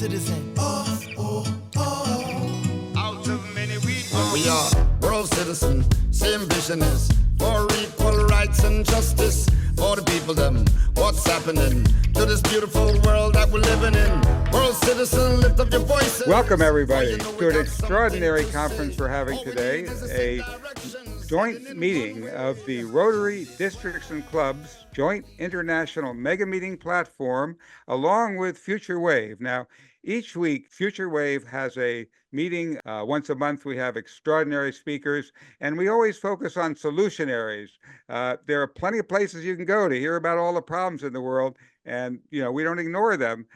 citizen. Out of many we are world citizens. Same vision is for equal rights and justice for the people them. What's happening to this beautiful world that we're living in? World citizen, lift up your voices. Welcome everybody to an extraordinary conference we're having today, a joint meeting of the Rotary Districts and Clubs Joint International Mega Meeting Platform, along with Future Wave. Now, each week, Future Wave has a meeting. Once a month, we have extraordinary speakers, and we always focus on solutionaries. There are plenty of places you can go to hear about all the problems in the world, and we don't ignore them.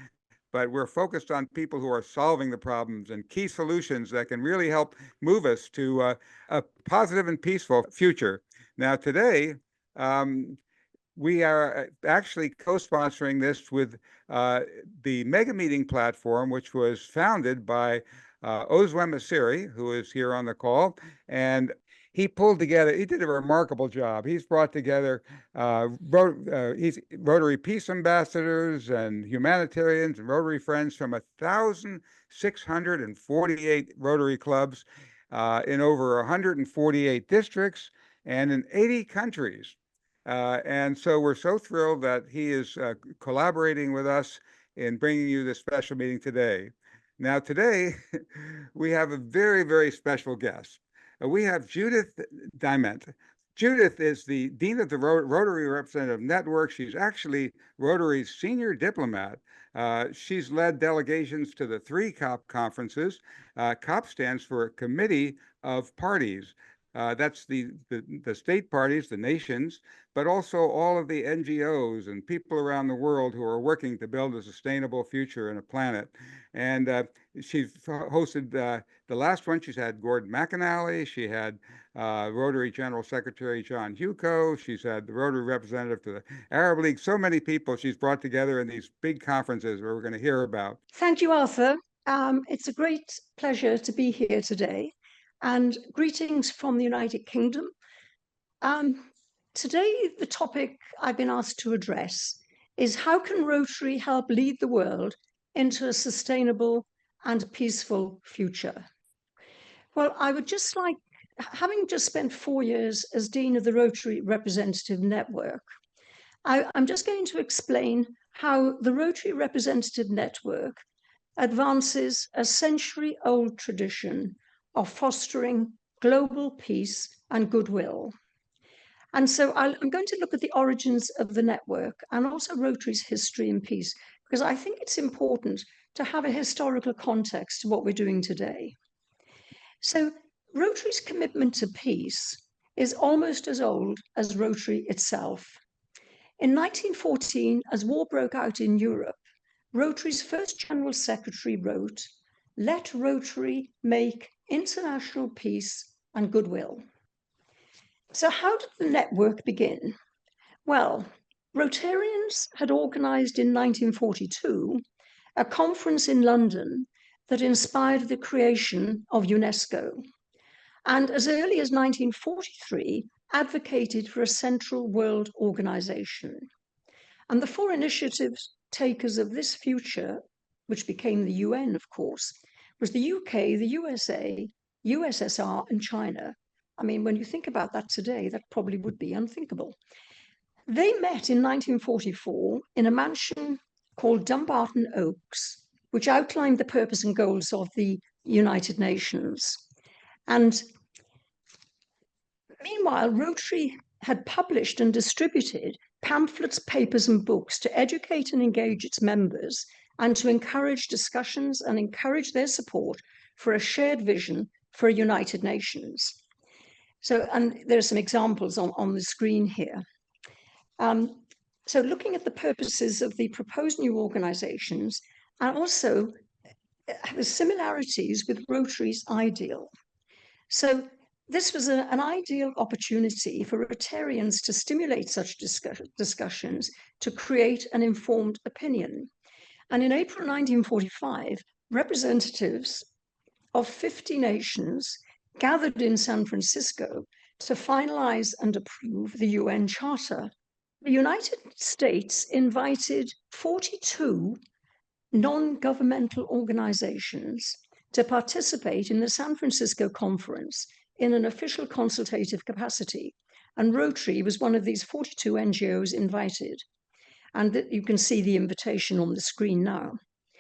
But we're focused on people who are solving the problems and key solutions that can really help move us to a positive and peaceful future. Now, today, we are actually co-sponsoring this with the Mega Meeting Platform, which was founded by Ozwem Asiri, who is here on the call, and he did a remarkable job. He's brought together Rotary Peace Ambassadors and humanitarians and Rotary friends from 1,648 Rotary clubs in over 148 districts and in 80 countries. And so we're so thrilled that he is collaborating with us in bringing you this special meeting today. Now, today, we have a very, very special guest. We have Judith Diment. Judith is the Dean of the Rotary Representative Network. She's actually Rotary's senior diplomat. She's led delegations to the 3 COP conferences. COP stands for Committee of Parties. That's the state parties, the nations, but also all of the NGOs and people around the world who are working to build a sustainable future and a planet. And she's hosted the last one. She's had Gordon McAnally. She had Rotary General Secretary John Huco. She's had the Rotary representative to the Arab League. So many people she's brought together in these big conferences where we're going to hear about. Thank you, Arthur. It's a great pleasure to be here today. And greetings from the United Kingdom. Today, the topic I've been asked to address is how can Rotary help lead the world into a sustainable and peaceful future? Well, I would just like, having just spent 4 years as Dean of the Rotary Representative Network, I'm just going to explain how the Rotary Representative Network advances a century-old tradition of fostering global peace and goodwill. And so I'm going to look at the origins of the network and also Rotary's history in peace, because I think it's important to have a historical context to what we're doing today. So Rotary's commitment to peace is almost as old as Rotary itself. In 1914, as war broke out in Europe, Rotary's first General Secretary wrote, "Let Rotary make international peace and goodwill." So how did the network begin? Well, Rotarians had organized in 1942 a conference in London that inspired the creation of UNESCO, and as early as 1943 advocated for a central world organization. And the 4 initiative takers of this future, which became the UN, of course, was the UK, the USA, USSR, and China. I mean, when you think about that today, that probably would be unthinkable. They met in 1944 in a mansion called Dumbarton Oaks, which outlined the purpose and goals of the United Nations. And meanwhile, Rotary had published and distributed pamphlets, papers, and books to educate and engage its members and to encourage discussions and encourage their support for a shared vision for a United Nations. So, and there are some examples on the screen here. So looking at the purposes of the proposed new organizations and also the similarities with Rotary's ideal. So this was an ideal opportunity for Rotarians to stimulate such discussions to create an informed opinion. And in April 1945, representatives of 50 nations gathered in San Francisco to finalize and approve the UN Charter. The United States invited 42 non-governmental organizations to participate in the San Francisco conference in an official consultative capacity. And Rotary was one of these 42 NGOs invited. And you can see the invitation on the screen now.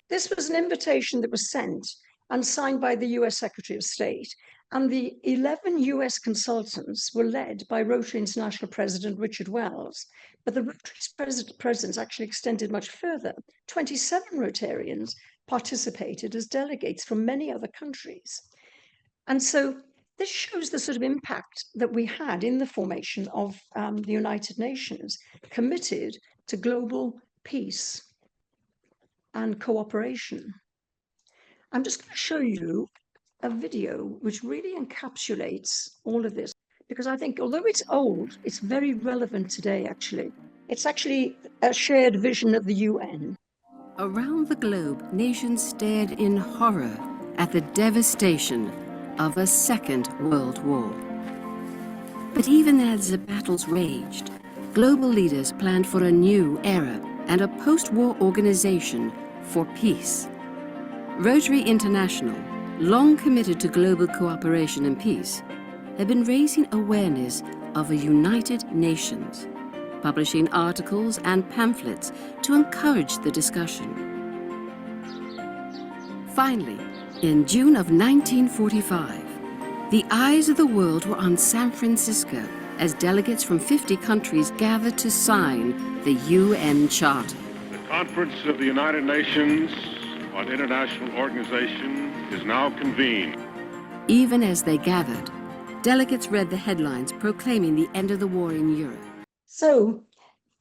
This was an invitation that was sent and signed by the US Secretary of State. And the 11 US consultants were led by Rotary International President Richard Wells. But the Rotary's presence actually extended much further. 27 Rotarians participated as delegates from many other countries. And so this shows the sort of impact that we had in the formation of the United Nations, committed to global peace and cooperation. I'm just going to show you a video which really encapsulates all of this, because I think although it's old, it's very relevant today, actually. It's actually a shared vision of the UN. Around the globe, nations stared in horror at the devastation of a Second World War. But even as the battles raged, global leaders planned for a new era and a post-war organization for peace. Rotary International, long committed to global cooperation and peace, had been raising awareness of a United Nations, publishing articles and pamphlets to encourage the discussion. Finally, in June of 1945, the eyes of the world were on San Francisco as delegates from 50 countries gathered to sign the UN Charter. The Conference of the United Nations on International Organization is now convened. Even as they gathered, delegates read the headlines proclaiming the end of the war in Europe. So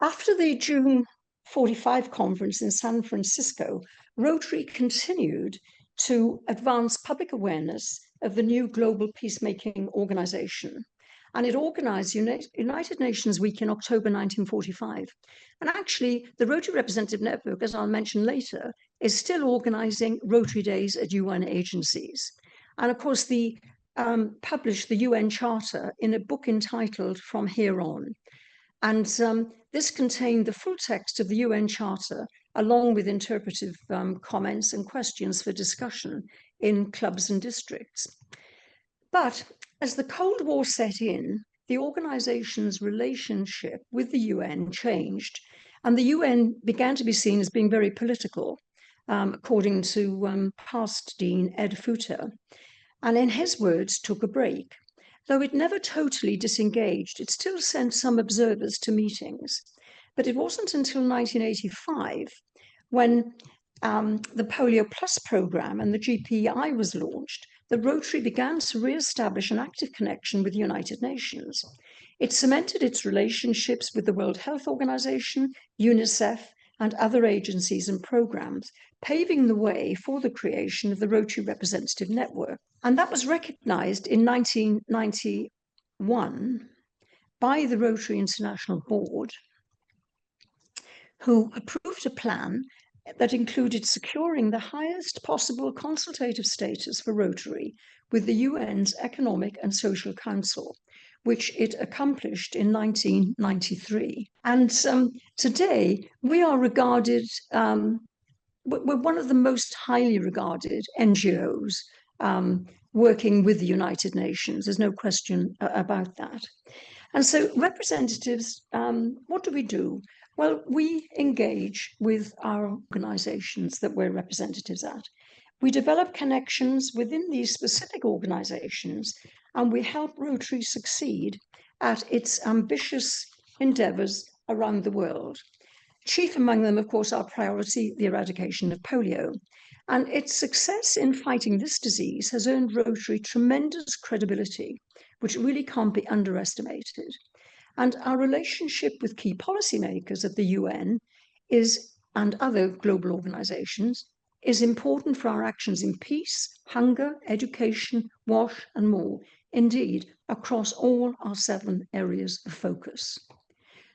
after the June 45 conference in San Francisco, Rotary continued to advance public awareness of the new global peacemaking organization. And it organized United Nations Week in October 1945. And actually, the Rotary Representative Network, as I'll mention later, is still organizing Rotary Days at UN agencies. And of course, they published the UN Charter in a book entitled From Here On. And this contained the full text of the UN Charter, along with interpretive comments and questions for discussion in clubs and districts. But as the Cold War set in, the organization's relationship with the UN changed, and the UN began to be seen as being very political, according to past Dean Ed Futer, and in his words, took a break. Though it never totally disengaged, it still sent some observers to meetings. But it wasn't until 1985 when the Polio Plus program and the GPI was launched that Rotary began to re-establish an active connection with the United Nations. It cemented its relationships with the World Health Organization, UNICEF, and other agencies and programs, paving the way for the creation of the Rotary Representative Network. And that was recognized in 1991 by the Rotary International Board, who approved a plan that included securing the highest possible consultative status for Rotary with the UN's Economic and Social Council, which it accomplished in 1993. And today we are regarded, we're one of the most highly regarded NGOs working with the United Nations. There's no question about that. And so representatives, what do? Well, we engage with our organizations that we're representatives at. We develop connections within these specific organizations, and we help Rotary succeed at its ambitious endeavors around the world. Chief among them, of course, our priority, the eradication of polio. And its success in fighting this disease has earned Rotary tremendous credibility, which really can't be underestimated. And our relationship with key policymakers at the UN and other global organizations is important for our actions in peace, hunger, education, WASH, and more, indeed, across all our 7 areas of focus.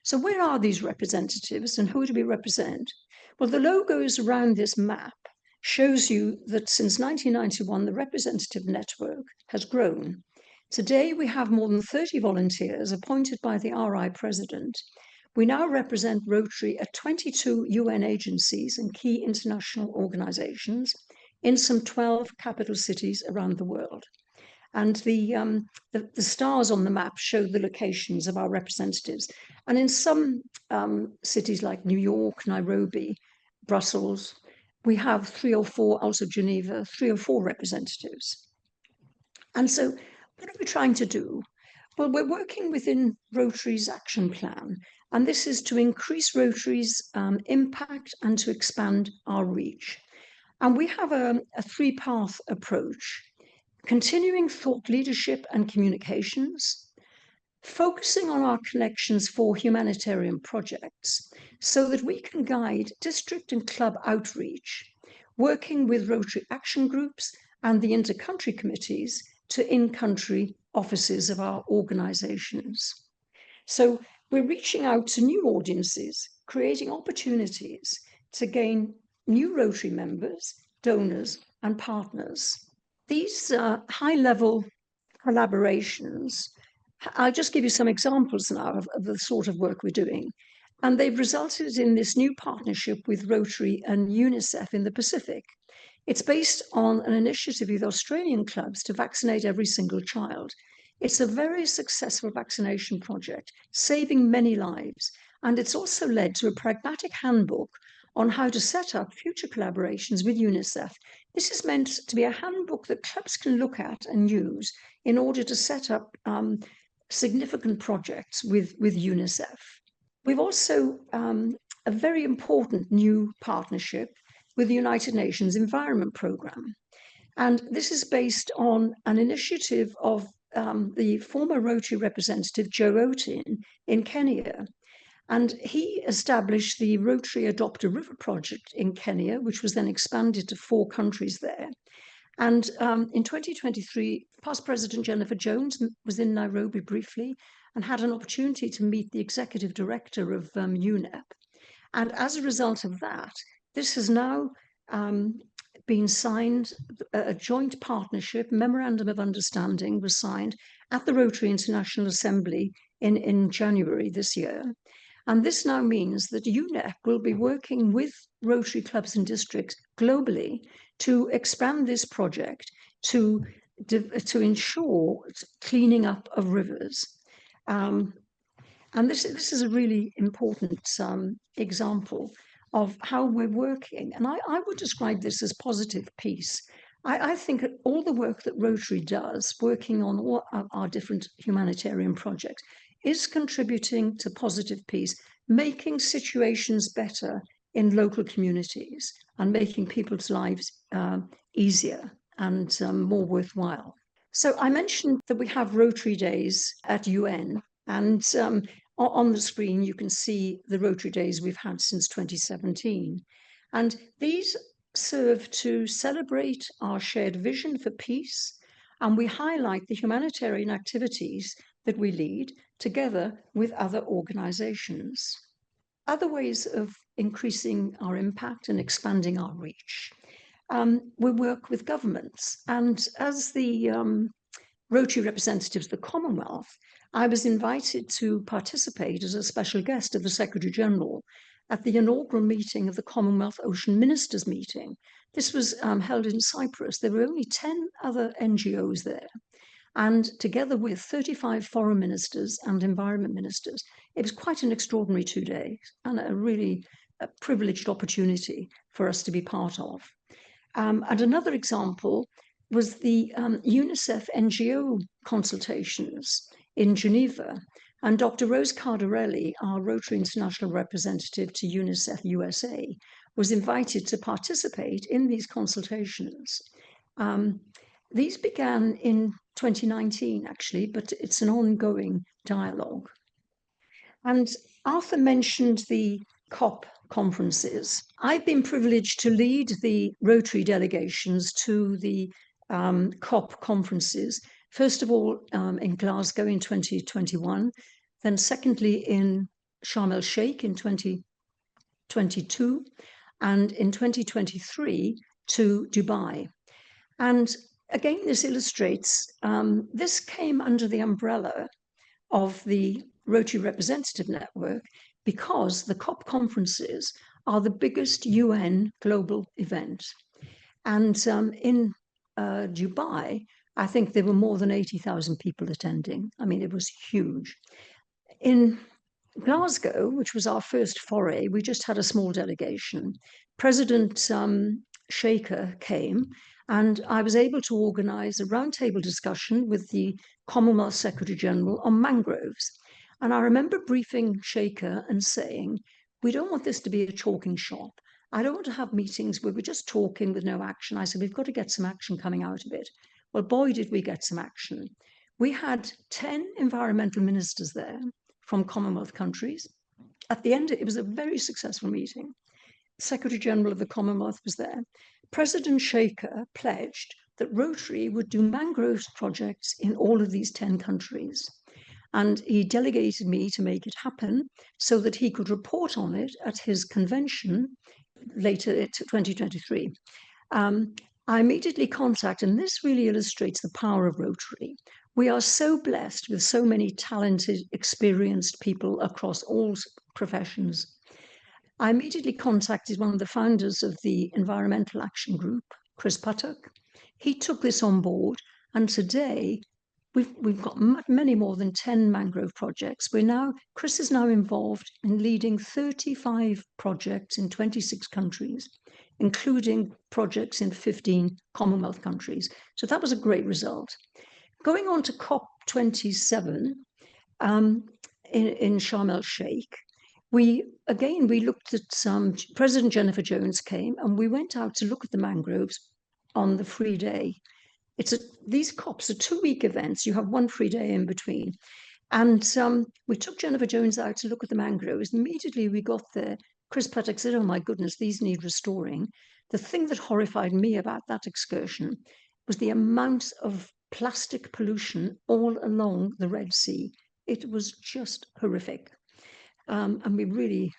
So where are these representatives and who do we represent? Well, the logos around this map shows you that since 1991, the representative network has grown. Today, we have more than 30 volunteers appointed by the RI president. we now represent Rotary at 22 UN agencies and key international organisations in some 12 capital cities around the world. And the stars on the map show the locations of our representatives. And in some cities like New York, Nairobi, Brussels, we have 3 or 4, also Geneva, 3 or 4 representatives. And so what are we trying to do? Well, we're working within Rotary's action plan, and this is to increase Rotary's impact and to expand our reach. And we have a 3-path approach: continuing thought leadership and communications, focusing on our connections for humanitarian projects so that we can guide district and club outreach, working with Rotary action groups and the inter-country committees to in-country offices of our organisations. So we're reaching out to new audiences, creating opportunities to gain new Rotary members, donors and partners. These high-level collaborations, I'll just give you some examples now of the sort of work we're doing. And they've resulted in this new partnership with Rotary and UNICEF in the Pacific. It's based on an initiative with Australian clubs to vaccinate every single child. It's a very successful vaccination project, saving many lives. And it's also led to a pragmatic handbook on how to set up future collaborations with UNICEF. This is meant to be a handbook that clubs can look at and use in order to set up significant projects with UNICEF. We've also a very important new partnership with the United Nations Environment Programme. And this is based on an initiative of the former Rotary representative, Joe Otin, in Kenya. And he established the Rotary Adopt a River project in Kenya, which was then expanded to 4 countries there. And in 2023, past President Jennifer Jones was in Nairobi briefly and had an opportunity to meet the executive director of UNEP. And as a result of that, this has now been signed, a joint partnership, memorandum of understanding was signed at the Rotary International Assembly in January this year. And this now means that UNEP will be working with Rotary clubs and districts globally to expand this project to ensure cleaning up of rivers. And this is a really important example of how we're working. And I would describe this as positive peace. I think that all the work that Rotary does, working on all our different humanitarian projects, is contributing to positive peace, making situations better in local communities and making people's lives easier and more worthwhile. So I mentioned that we have Rotary Days at UN, and on the screen you can see the Rotary Days we've had since 2017. And these serve to celebrate our shared vision for peace, and we highlight the humanitarian activities that we lead together with other organizations. Other ways of increasing our impact and expanding our reach. We work with governments, and as the Rotary representatives of the Commonwealth, I was invited to participate as a special guest of the Secretary General at the inaugural meeting of the Commonwealth Ocean Ministers meeting. This was held in Cyprus. There were only 10 other NGOs there. And together with 35 foreign ministers and environment ministers, it was quite an extraordinary 2 days and a really privileged opportunity for us to be part of. And another example was the UNICEF NGO consultations in Geneva. And Dr. Rose Cardarelli, our Rotary International representative to UNICEF USA, was invited to participate in these consultations. These began in 2019, actually, but it's an ongoing dialogue. And Arthur mentioned the COP conferences. I've been privileged to lead the Rotary delegations to the COP conferences, first of all in Glasgow in 2021, then secondly in Sharm el-Sheikh in 2022, and in 2023 to Dubai. And again, this illustrates, this came under the umbrella of the Rotary Representative Network, because the COP conferences are the biggest UN global event. And in Dubai, I think there were more than 80,000 people attending. I mean, it was huge. In Glasgow, which was our first foray, we just had a small delegation. President Shaker came, and I was able to organise a roundtable discussion with the Commonwealth Secretary General on mangroves. And I remember briefing Shaker and saying, we don't want this to be a talking shop. I don't want to have meetings where we're just talking with no action. I said, we've got to get some action coming out of it. Well, boy, did we get some action. We had 10 environmental ministers there from Commonwealth countries. At the end, it was a very successful meeting. Secretary General of the Commonwealth was there. President Shaker pledged that Rotary would do mangroves projects in all of these 10 countries. And he delegated me to make it happen so that he could report on it at his convention later in 2023. I immediately contacted, and this really illustrates the power of Rotary. We are so blessed with so many talented, experienced people across all professions. I immediately contacted one of the founders of the Environmental Action Group, Chris Puttock. He took this on board, and today we've got many more than 10 mangrove projects. Chris is now involved in leading 35 projects in 26 countries, including projects in 15 Commonwealth countries. So that was a great result. Going on to COP27 in Sharm el-Sheikh, we looked at President Jennifer Jones came, and we went out to look at the mangroves on the free day. These COPs are 2-week events. You have one free day in between. And we took Jennifer Jones out to look at the mangroves. Immediately we got there, Chris Puttock said, oh my goodness, these need restoring. The thing that horrified me about that excursion was the amount of plastic pollution all along the Red Sea. It was just horrific. And we really,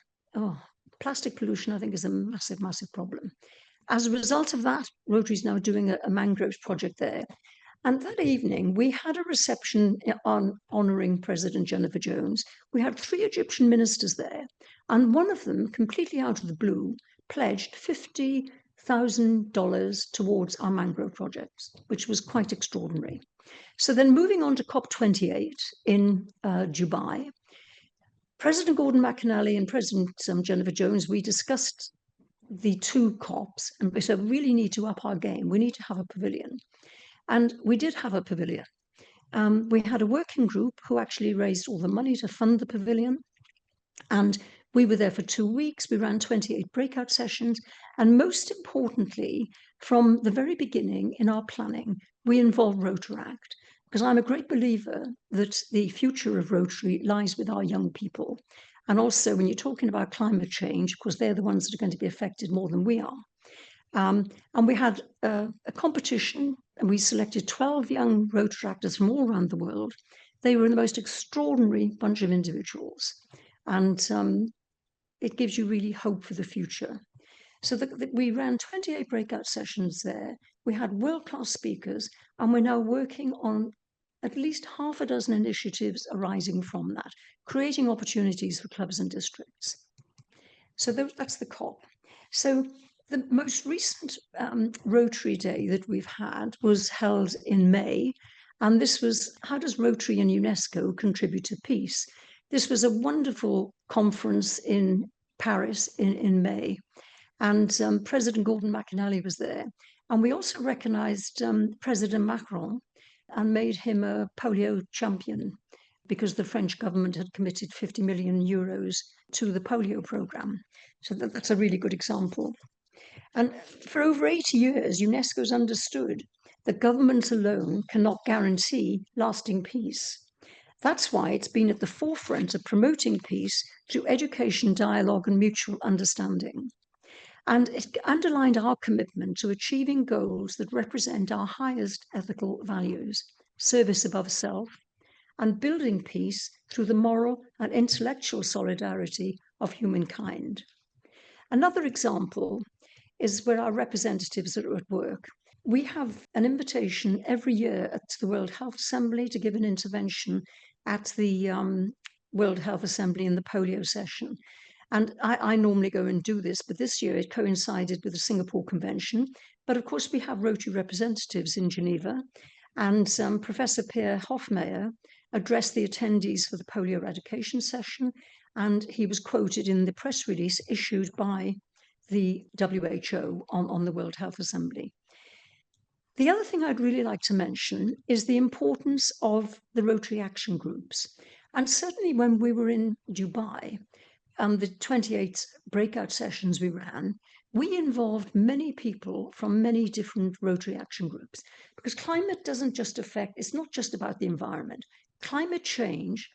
plastic pollution, I think, is a massive, massive problem. As a result of that, Rotary is now doing a mangroves project there. And that evening, we had a reception on honouring President Jennifer Jones. We had 3 Egyptian ministers there, and one of them, completely out of the blue, pledged $50,000 towards our mangrove projects, which was quite extraordinary. So then moving on to COP28 in Dubai, President Gordon McInally and President Jennifer Jones, we discussed the 2 COPs, and we said, we really need to up our game. We need to have a pavilion. And we did have a pavilion. We had a working group who actually raised all the money to fund the pavilion. And we were there for 2 weeks. We ran 28 breakout sessions. And most importantly, from the very beginning in our planning, we involved Rotaract, because I'm a great believer that the future of Rotary lies with our young people. And also when you're talking about climate change, of course, they're the ones that are going to be affected more than we are. And we had a competition, and we selected 12 young Rotaractors from all around the world. They were the most extraordinary bunch of individuals. And it gives you really hope for the future. So we ran 28 breakout sessions there. We had world-class speakers, and we're now working on at least half a dozen initiatives arising from that, creating opportunities for clubs and districts. So that's the COP. So the most recent Rotary Day that we've had was held in May, and this was, how does Rotary and UNESCO contribute to peace? This was a wonderful conference in Paris in May, and President Gordon McInally was there. And we also recognized President Macron and made him a polio champion, because the French government had committed 50 million euros to the polio program. So that's a really good example. And for over 80 years, UNESCO's understood that governments alone cannot guarantee lasting peace. That's why it's been at the forefront of promoting peace through education, dialogue, and mutual understanding. And it underlined our commitment to achieving goals that represent our highest ethical values, service above self, and building peace through the moral and intellectual solidarity of humankind. Another example is where our representatives are at work. We have an invitation every year at the World Health Assembly to give an intervention at the World Health Assembly in the polio session. And I normally go and do this, but this year it coincided with the Singapore Convention. But of course, we have Rotary representatives in Geneva, and Professor Pierre Hofmeier addressed the attendees for the polio eradication session, and he was quoted in the press release issued by the WHO on the World Health Assembly. The other thing I'd really like to mention is the importance of the Rotary action groups. And certainly when we were in Dubai, the 28 breakout sessions we ran, we involved many people from many different Rotary action groups, because climate doesn't just affect, it's not just about the environment. Climate change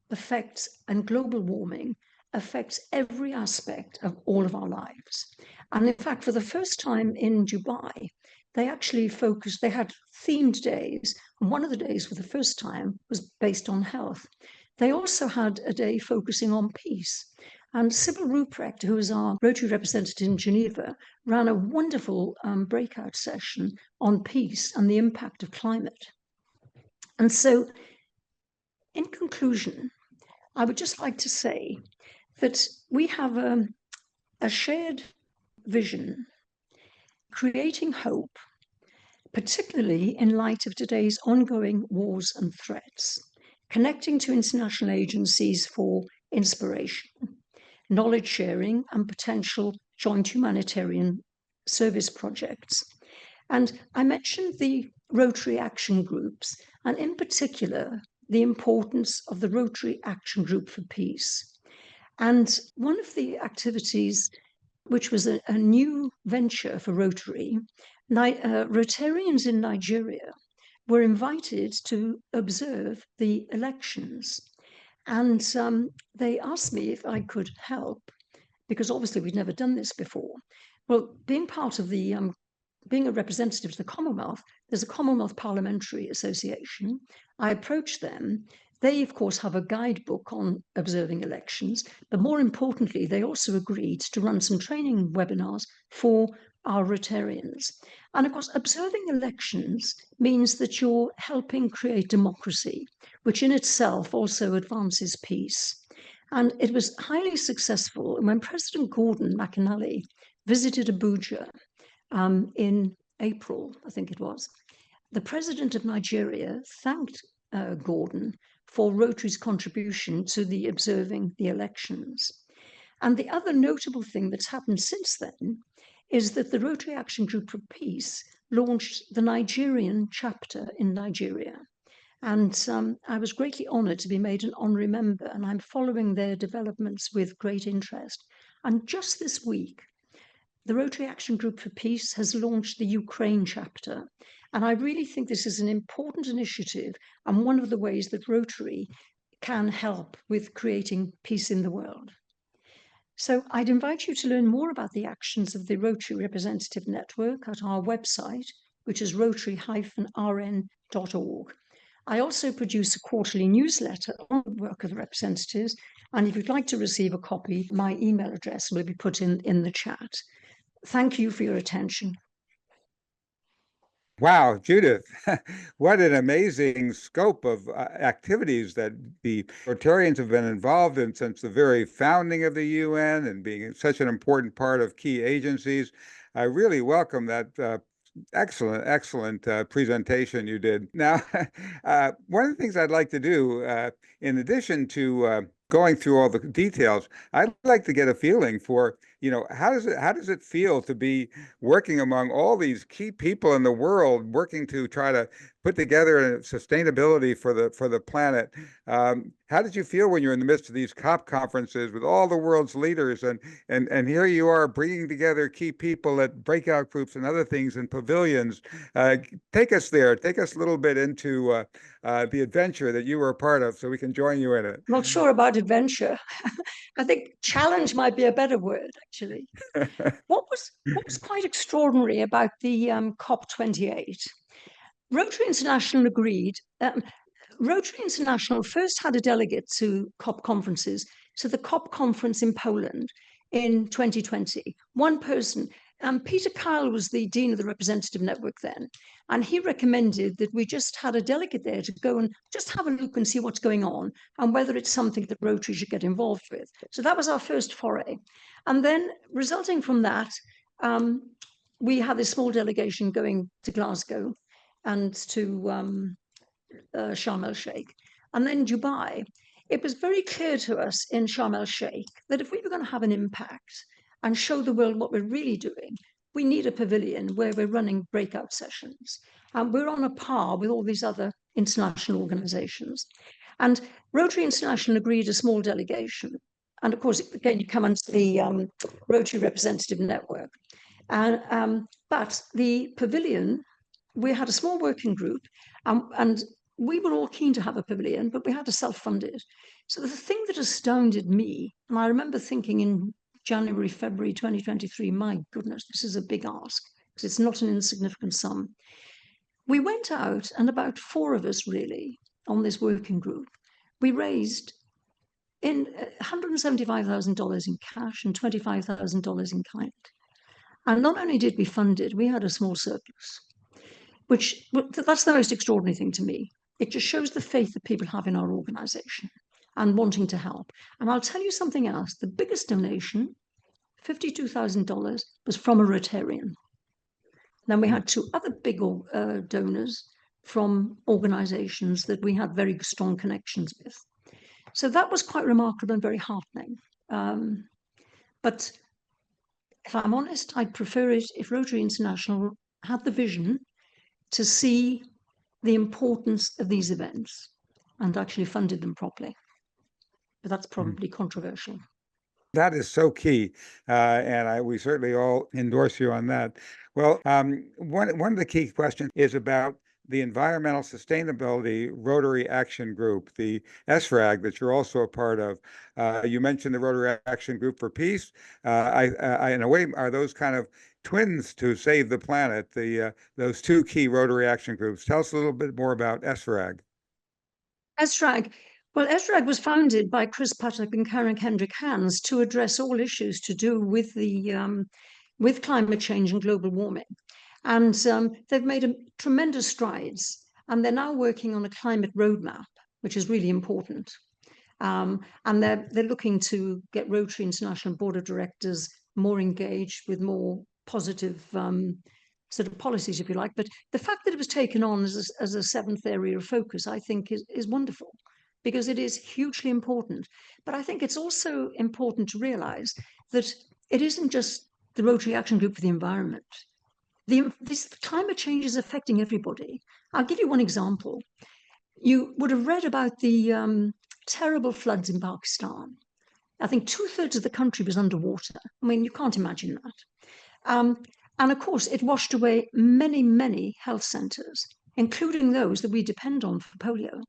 affects, and global warming affects every aspect of all of our lives. And in fact, for the first time in Dubai, they actually focused, they had themed days, and one of the days for the first time was based on health. They also had a day focusing on peace. And Sybil Ruprecht, who is our Rotary representative in Geneva, ran a wonderful breakout session on peace and the impact of climate. And so, in conclusion, I would just like to say that we have a shared vision, creating hope, particularly in light of today's ongoing wars and threats, connecting to international agencies for inspiration, knowledge sharing, and potential joint humanitarian service projects. And I mentioned the Rotary action groups, and in particular, the importance of the Rotary Action Group for Peace. And one of the activities, which was a new venture for Rotary, Rotarians in Nigeria were invited to observe the elections. And they asked me if I could help, because obviously we'd never done this before. Well, being part of the, being a representative to the Commonwealth, there's a Commonwealth Parliamentary Association. I approached them. They, of course, have a guidebook on observing elections, but more importantly, they also agreed to run some training webinars for our Rotarians. And of course, observing elections means that you're helping create democracy, which in itself also advances peace. And it was highly successful. And when President Gordon McInally visited Abuja in April, I think it was, the president of Nigeria thanked Gordon for Rotary's contribution to the observing the elections. And the other notable thing that's happened since then is that the Rotary Action Group for Peace launched the Nigerian chapter in Nigeria. And I was greatly honoured to be made an honorary member, and I'm following their developments with great interest. And just this week, the Rotary Action Group for Peace has launched the Ukraine chapter. And I really think this is an important initiative and one of the ways that Rotary can help with creating peace in the world. So I'd invite you to learn more about the actions of the Rotary Representative Network at our website, which is rotary-rn.org. I also produce a quarterly newsletter on the work of the representatives, and if you'd like to receive a copy, my email address will be put in the chat. Thank you for your attention. Wow, Judith, what an amazing scope of activities that the Rotarians have been involved in since the very founding of the UN and being such an important part of key agencies. I really welcome that excellent presentation you did. Now, one of the things I'd like to do, in addition to going through all the details, I'd like to get a feeling for, how does it feel to be working among all these key people in the world, working to try to put together sustainability for the planet. How did you feel when you're in the midst of these COP conferences with all the world's leaders, and here you are bringing together key people at breakout groups and other things in pavilions? Take us there. Take us a little bit into the adventure that you were a part of, so we can join you in it. Not sure about adventure. I think challenge might be a better word, actually. What was quite extraordinary about the COP28? Rotary International agreed. Rotary International first had a delegate to COP conferences, to the COP conference in Poland in 2020. One person, Peter Kyle was the dean of the representative network then, and he recommended that we just had a delegate there to go and just have a look and see what's going on and whether it's something that Rotary should get involved with. So that was our first foray. And then resulting from that, we had this small delegation going to Glasgow and to Sharm el-Sheikh, and then Dubai. It was very clear to us in Sharm el-Sheikh that if we were going to have an impact and show the world what we're really doing, we need a pavilion where we're running breakout sessions. And we're on a par with all these other international organizations. And Rotary International agreed a small delegation. And of course, again, you come into the Rotary Representative Network. But the pavilion, we had a small working group, and we were all keen to have a pavilion, but we had to self-fund it. So the thing that astounded me, and I remember thinking in January, February 2023, my goodness, this is a big ask, because it's not an insignificant sum. We went out, and about 4 of us really, on this working group, we raised in $175,000 in cash and $25,000 in kind. And not only did we fund it, we had a small surplus, which that's the most extraordinary thing to me. It just shows the faith that people have in our organization and wanting to help. And I'll tell you something else. The biggest donation, $52,000, was from a Rotarian. Then we had 2 other big donors from organizations that we had very strong connections with. So that was quite remarkable and very heartening. But if I'm honest, I'd prefer it if Rotary International had the vision to see the importance of these events and actually funded them properly. But that's probably controversial. That is so key, and we certainly all endorse you on that. Well, one of the key questions is about the Environmental Sustainability Rotary Action Group, the SRAG, that you're also a part of. You mentioned the Rotary Action Group for Peace. In a way, are those kind of twins to save the planet, those 2 key Rotary Action Groups? Tell us a little bit more about SRAG. SRAG. Well, SRAG was founded by Chris Puttock and Karen Kendrick Hans to address all issues to do with with climate change and global warming. And they've made tremendous strides, and they're now working on a climate roadmap, which is really important. And they're looking to get Rotary International Board of Directors more engaged with more positive sort of policies, if you like. But the fact that it was taken on as a 7th area of focus, I think, is wonderful, because it is hugely important. But I think it's also important to realize that it isn't just the Rotary Action Group for the environment. This climate change is affecting everybody. I'll give you one example. You would have read about the terrible floods in Pakistan. I think 2/3 of the country was underwater. I mean, you can't imagine that. And of course, it washed away many, many health centres, including those that we depend on for polio.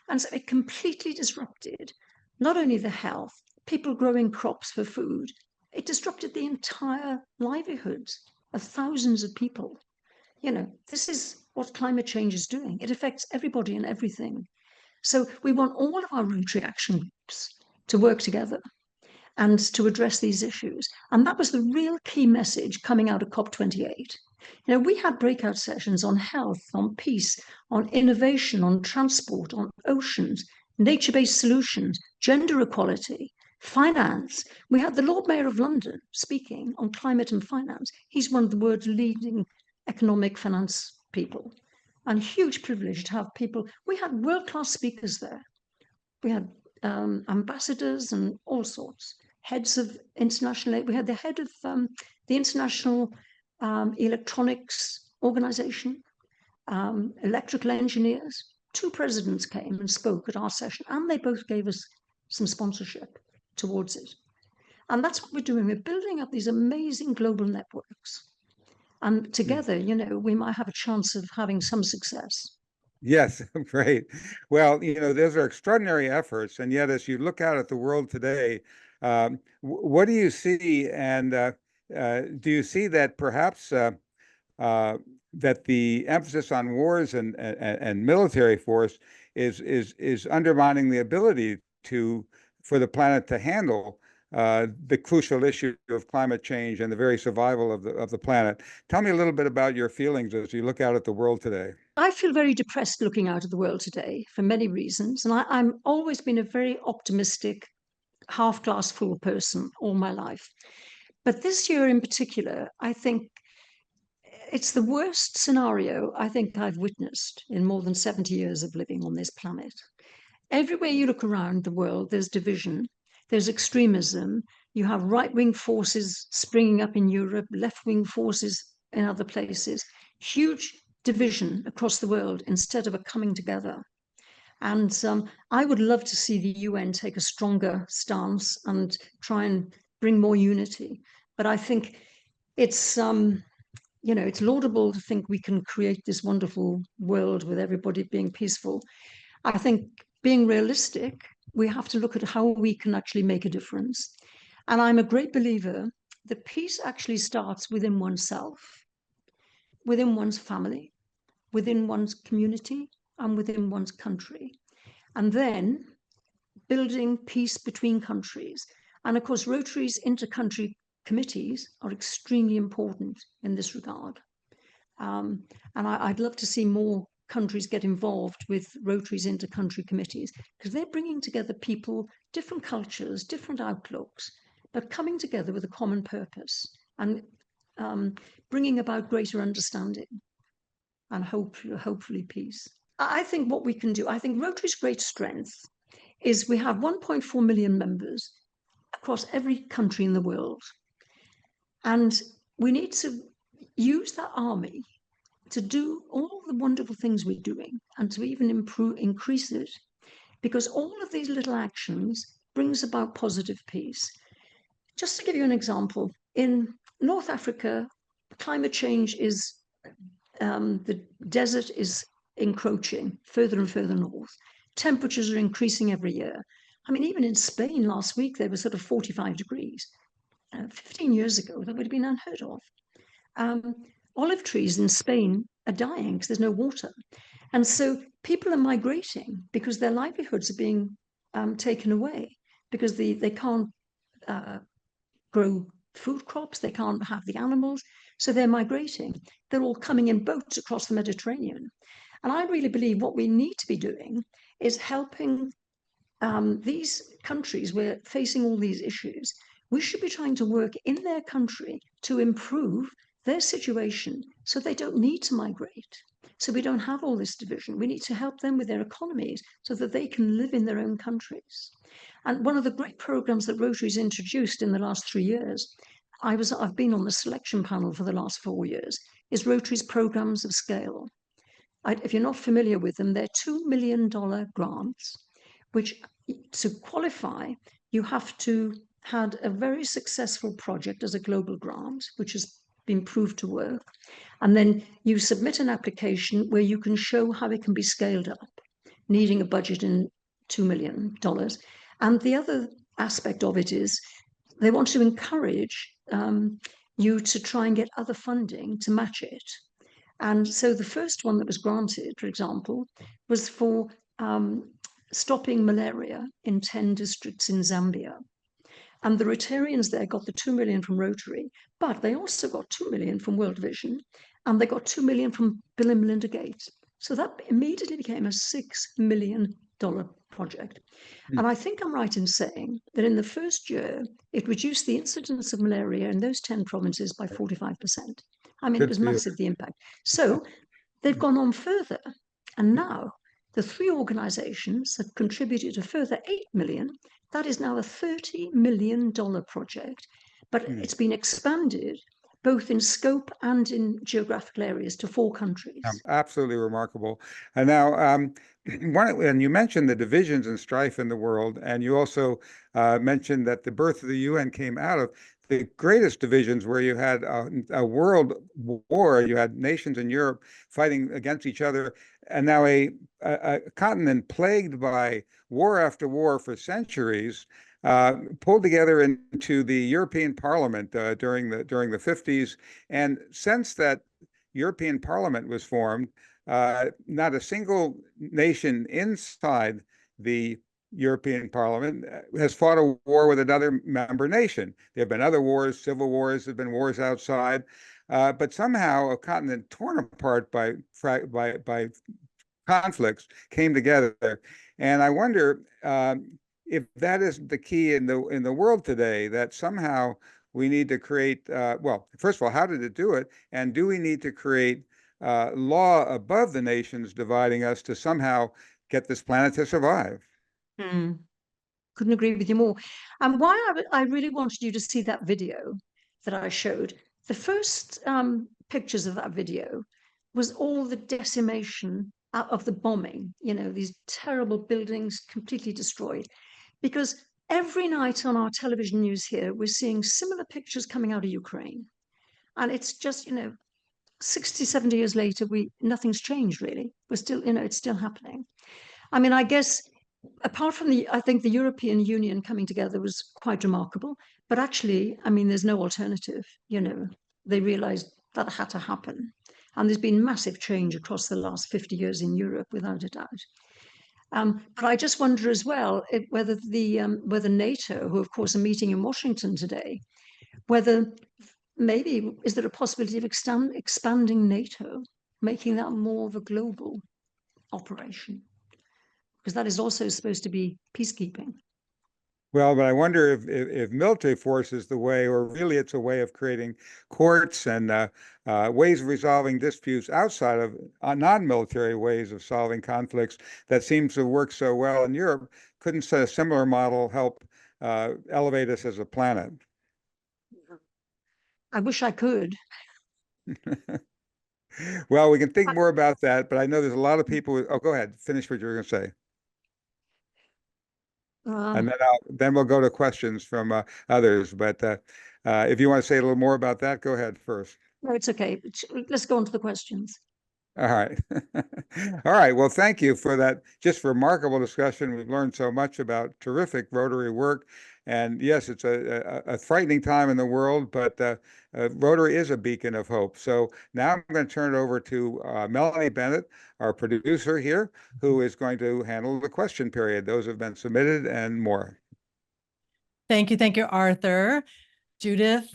And so it completely disrupted not only the health, people growing crops for food, it disrupted the entire livelihoods of thousands of people. You know, this is what climate change is doing. It affects everybody and everything. So we want all of our Rotary action groups to work together and to address these issues. And that was the real key message coming out of COP28. You know, we had breakout sessions on health, on peace, on innovation, on transport, on oceans, nature-based solutions, gender equality, finance. We had the Lord Mayor of London speaking on climate and finance. He's one of the world's leading economic finance people, and huge privilege to have people. We had world-class speakers there. We had ambassadors and all sorts, heads of international aid. We had the head of the International Electronics Organization, electrical engineers. 2 presidents came and spoke at our session, and they both gave us some sponsorship towards it. And that's what we're doing. We're building up these amazing global networks. And together, you know, we might have a chance of having some success. Yes, great. Well, you know, those are extraordinary efforts. And yet, as you look out at the world today, what do you see? And do you see that perhaps that the emphasis on wars and military force is undermining the ability for the planet to handle the crucial issue of climate change and the very survival of the planet. Tell me a little bit about your feelings as you look out at the world today. I feel very depressed looking out at the world today for many reasons. And I'm always been a very optimistic, half glass full person all my life. But this year in particular, I think it's the worst scenario I think I've witnessed in more than 70 years of living on this planet. Everywhere you look around the world, there's division, there's extremism. You have right-wing forces springing up in Europe, left-wing forces in other places, huge division across the world instead of a coming together. And I would love to see the UN take a stronger stance and try and bring more unity. But I think it's, you know, it's laudable to think we can create this wonderful world with everybody being peaceful. I think being realistic, we have to look at how we can actually make a difference. And I'm a great believer that peace actually starts within oneself, within one's family, within one's community, and within one's country. And then building peace between countries. And of course, Rotary's inter-country committees are extremely important in this regard. And I'd love to see more countries get involved with Rotary's inter-country committees, because they're bringing together people, different cultures, different outlooks, but coming together with a common purpose and bringing about greater understanding and hopefully peace. I think what we can do, I think Rotary's great strength is we have 1.4 million members across every country in the world. And we need to use that army to do all the wonderful things we're doing and to even increase it, because all of these little actions brings about positive peace. Just to give you an example, in North Africa, climate change is, the desert is encroaching further and further north. Temperatures are increasing every year. I mean, even in Spain last week, they were sort of 45 degrees. 15 years ago, that would have been unheard of. Olive trees in Spain are dying because there's no water. And so people are migrating because their livelihoods are being taken away because they can't grow food crops, they can't have the animals, so they're migrating. They're all coming in boats across the Mediterranean. And I really believe what we need to be doing is helping these countries who are facing all these issues. We should be trying to work in their country to improve their situation so they don't need to migrate, so we don't have all this division. We need to help them with their economies so that they can live in their own countries. And one of the great programs that Rotary's introduced in the last 3 years, I've been on the selection panel for the last 4 years, is Rotary's programs of scale. If you're not familiar with them, they're $2 million grants, which to qualify, you have to had a very successful project as a global grant, which has been proved to work. And then you submit an application where you can show how it can be scaled up, needing a budget in $2 million. And the other aspect of it is they want to encourage you to try and get other funding to match it. And so the first one that was granted, for example, was for stopping malaria in 10 districts in Zambia. And the Rotarians there got the 2 million from Rotary, but they also got 2 million from World Vision, and they got 2 million from Bill and Melinda Gates. So that immediately became a $6 million project. And I think I'm right in saying that in the first year, it reduced the incidence of malaria in those 10 provinces by 45%. I mean, it was massive, the impact. So they've gone on further. And now the 3 organizations have contributed a further 8 million. That is now a $30 million project, but it's been expanded both in scope and in geographical areas to 4 countries. Absolutely remarkable. And now, and you mentioned the divisions and strife in the world, and you also mentioned that the birth of the UN came out of the greatest divisions, where you had a world war, you had nations in Europe fighting against each other, and now a continent plagued by war after war for centuries, pulled together into the European Parliament during the 50s. And since that European Parliament was formed, not a single nation inside the European Parliament has fought a war with another member nation. There have been other wars, civil wars, there have been wars outside, but somehow a continent torn apart by conflicts came together. And I wonder if that isn't the key in the world today, that somehow we need to create, well, first of all, how did it do it? And do we need to create law above the nations dividing us to somehow get this planet to survive? Couldn't agree with you more. And why I really wanted you to see that video that I showed, the first pictures of that video was all the decimation of the bombing, you know, these terrible buildings completely destroyed. Because every night on our television news here, we're seeing similar pictures coming out of Ukraine. And it's just, you know, 60, 70 years later, nothing's changed really. We're still, you know, it's still happening. I mean, I guess apart from I think the European Union coming together was quite remarkable. But actually, I mean, there's no alternative. You know, they realized that had to happen. And there's been massive change across the last 50 years in Europe, without a doubt. But I just wonder as well whether whether NATO, who of course are meeting in Washington today, whether maybe is there a possibility of expanding NATO, making that more of a global operation? Because that is also supposed to be peacekeeping. Well, but I wonder if military force is the way, or really it's a way of creating courts and ways of resolving disputes outside of non-military ways of solving conflicts that seems to work so well in Europe. Couldn't a similar model help elevate us as a planet? I wish I could. Well, we can think more about that, but I know there's a lot of people. Oh, go ahead. Finish what you were going to say. And then we'll go to questions from others. But if you want to say a little more about that, go ahead first. No, it's okay. Let's go on to the questions. All right. All right. Well, thank you for that just remarkable discussion. We've learned so much about terrific Rotary work. And yes, it's a frightening time in the world, but Rotary is a beacon of hope. So now I'm going to turn it over to Melanie Bennett, our producer here, who is going to handle the question period. Those have been submitted and more. Thank you, Arthur. Judith,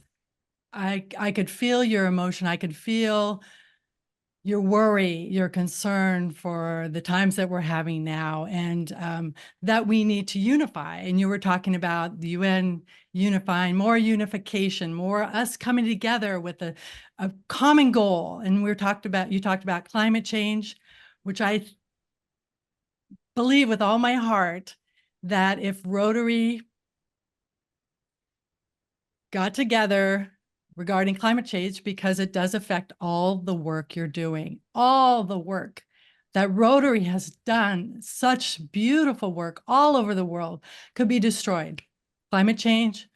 I could feel your emotion. I could feel your worry, your concern for the times that we're having now, and that we need to unify. And you were talking about the UN unifying, more unification, more us coming together with a common goal. And you talked about climate change, which I believe with all my heart that if Rotary got together regarding climate change, because it does affect all the work you're doing, all the work that Rotary has done, such beautiful work all over the world, could be destroyed. Climate change,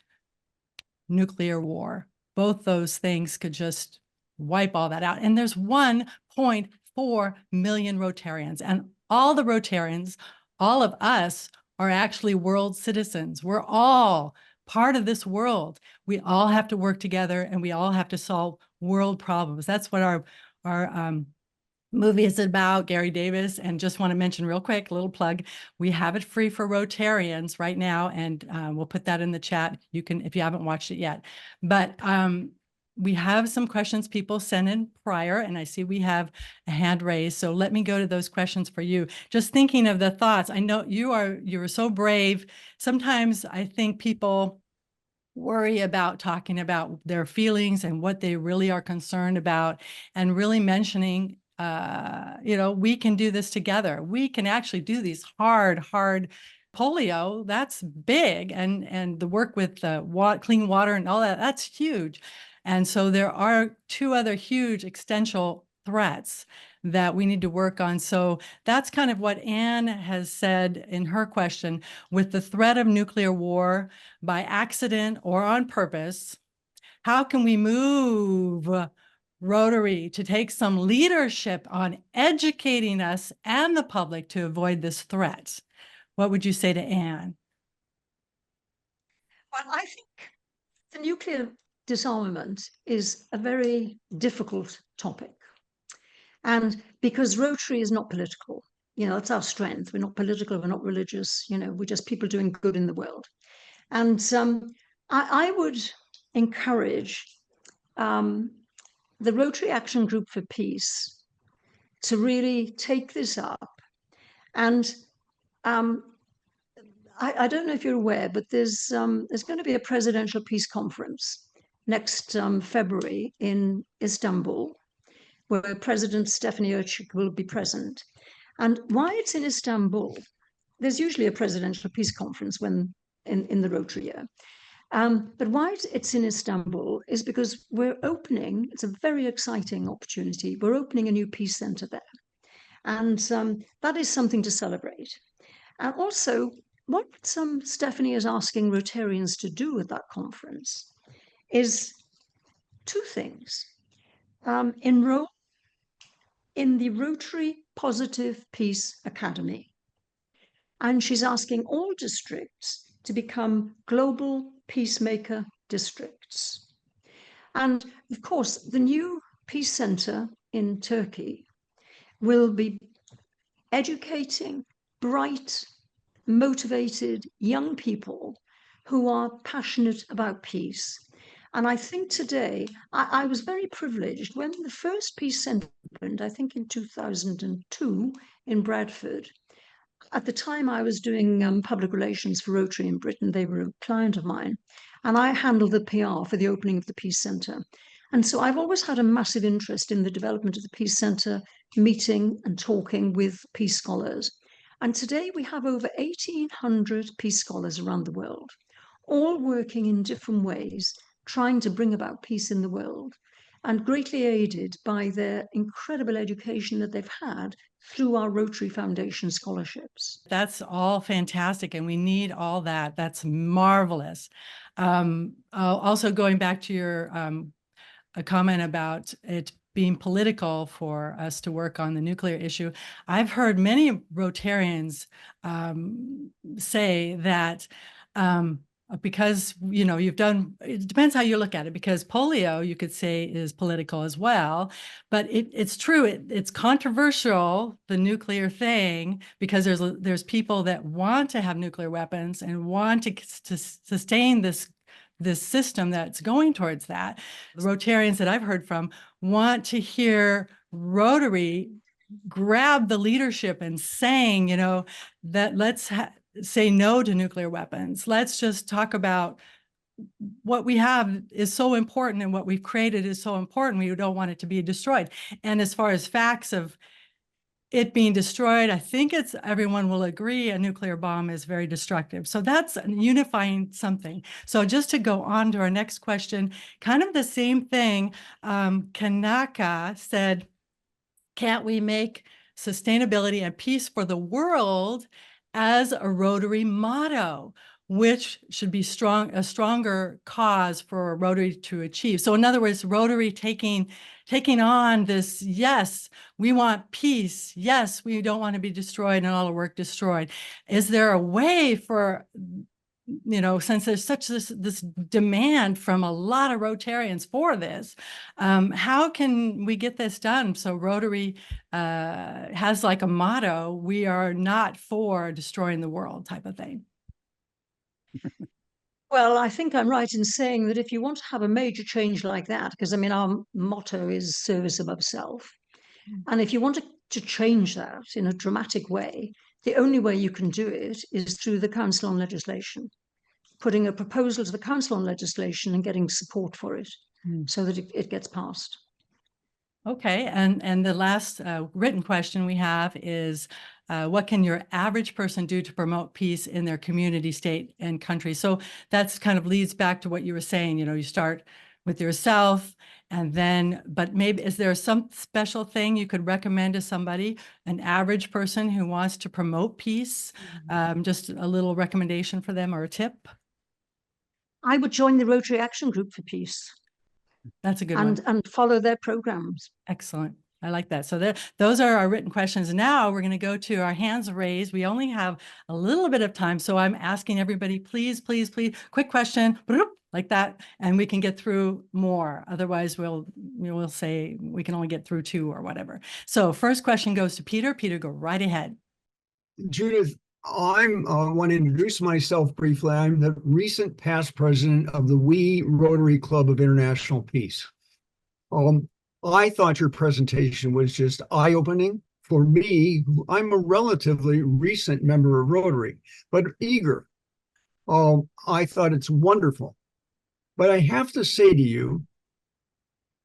nuclear war, both those things could just wipe all that out. And there's 1.4 million Rotarians, and all the Rotarians, all of us, are actually world citizens. We're all part of this world. We all have to work together, and we all have to solve world problems. That's what our movie is about, Gary Davis. And just want to mention real quick, a little plug, we have it free for Rotarians right now, and we'll put that in the chat. You can, if you haven't watched it yet. But we have some questions people sent in prior, and I see we have a hand raised. So let me go to those questions for you. Just thinking of the thoughts. I know you were so brave. Sometimes I think people worry about talking about their feelings and what they really are concerned about, and really mentioning, you know, we can do this together. We can actually do these hard polio. That's big. And the work with clean water and all that, that's huge. And so there are two other huge existential threats that we need to work on. So that's kind of what Anne has said in her question. With the threat of nuclear war by accident or on purpose, how can we move Rotary to take some leadership on educating us and the public to avoid this threat? What would you say to Anne? Well, I think the nuclear disarmament is a very difficult topic. And because Rotary is not political, that's our strength. We're not political, we're not religious, we're just people doing good in the world. And I would encourage the Rotary Action Group for Peace to really take this up. And I don't know if you're aware, but there's going to be a presidential peace conference next February in Istanbul, where President Stefani Öztürk will be present. And why it's in Istanbul, there's usually a presidential peace conference when in the Rotary year. But why it's in Istanbul is because we're opening, it's a very exciting opportunity, we're opening a new peace centre there. And that is something to celebrate. And also, what Stephanie is asking Rotarians to do at that conference is two things. Enroll in the Rotary Positive Peace Academy. And she's asking all districts to become global peacemaker districts. And of course, the new peace centre in Turkey will be educating bright, motivated young people who are passionate about peace. And I think today, I was very privileged when the first peace centre opened, I think in 2002 in Bradford. At the time I was doing public relations for Rotary in Britain, they were a client of mine, and I handled the PR for the opening of the Peace Centre. And so I've always had a massive interest in the development of the Peace Centre, meeting and talking with peace scholars. And today we have over 1,800 peace scholars around the world, all working in different ways, trying to bring about peace in the world, and greatly aided by their incredible education that they've had through our Rotary Foundation scholarships. That's all fantastic, and we need all that. That's marvelous. Also going back to your a comment about it being political for us to work on the nuclear issue, I've heard many Rotarians say that because, you've done, it depends how you look at it, because polio, you could say, is political as well, but it's true. It's controversial, the nuclear thing, because there's people that want to have nuclear weapons and want to sustain this system that's going towards that. The Rotarians that I've heard from want to hear Rotary grab the leadership and saying, that let's say no to nuclear weapons. Let's just talk about what we have is so important, and what we've created is so important. We don't want it to be destroyed. And as far as facts of it being destroyed, I think everyone will agree a nuclear bomb is very destructive. So that's unifying something. So just to go on to our next question, kind of the same thing, Kanaka said, can't we make sustainability and peace for the world as a Rotary motto, which should be a stronger cause for Rotary to achieve? So in other words, Rotary taking on this, yes, we want peace. Yes, we don't want to be destroyed and all our work destroyed. Is there a way for, since there's such this demand from a lot of Rotarians for this, how can we get this done? So Rotary has like a motto, we are not for destroying the world type of thing. Well, I think I'm right in saying that if you want to have a major change like that, because our motto is service above self. And if you want to change that in a dramatic way, the only way you can do it is through the Council on Legislation, putting a proposal to the Council on Legislation and getting support for it so that it gets passed. Okay, and the last written question we have is, what can your average person do to promote peace in their community, state, and country? So that's kind of leads back to what you were saying, you start with yourself, and then, but maybe, is there some special thing you could recommend to somebody, an average person who wants to promote peace? Just a little recommendation for them or a tip? I would join the Rotary Action Group for Peace. That's a good one. And follow their programs. Excellent. I like that. So those are our written questions. Now we're going to go to our hands raised. We only have a little bit of time. So I'm asking everybody, please, please, please, quick question, like that, and we can get through more. Otherwise, we'll say we can only get through 2 or whatever. So first question goes to Peter. Peter, go right ahead. Judith, I want to introduce myself briefly. I'm the recent past president of the We Rotary Club of International Peace. I thought your presentation was just eye-opening. For me, I'm a relatively recent member of Rotary, but eager. I thought it's wonderful. But I have to say to you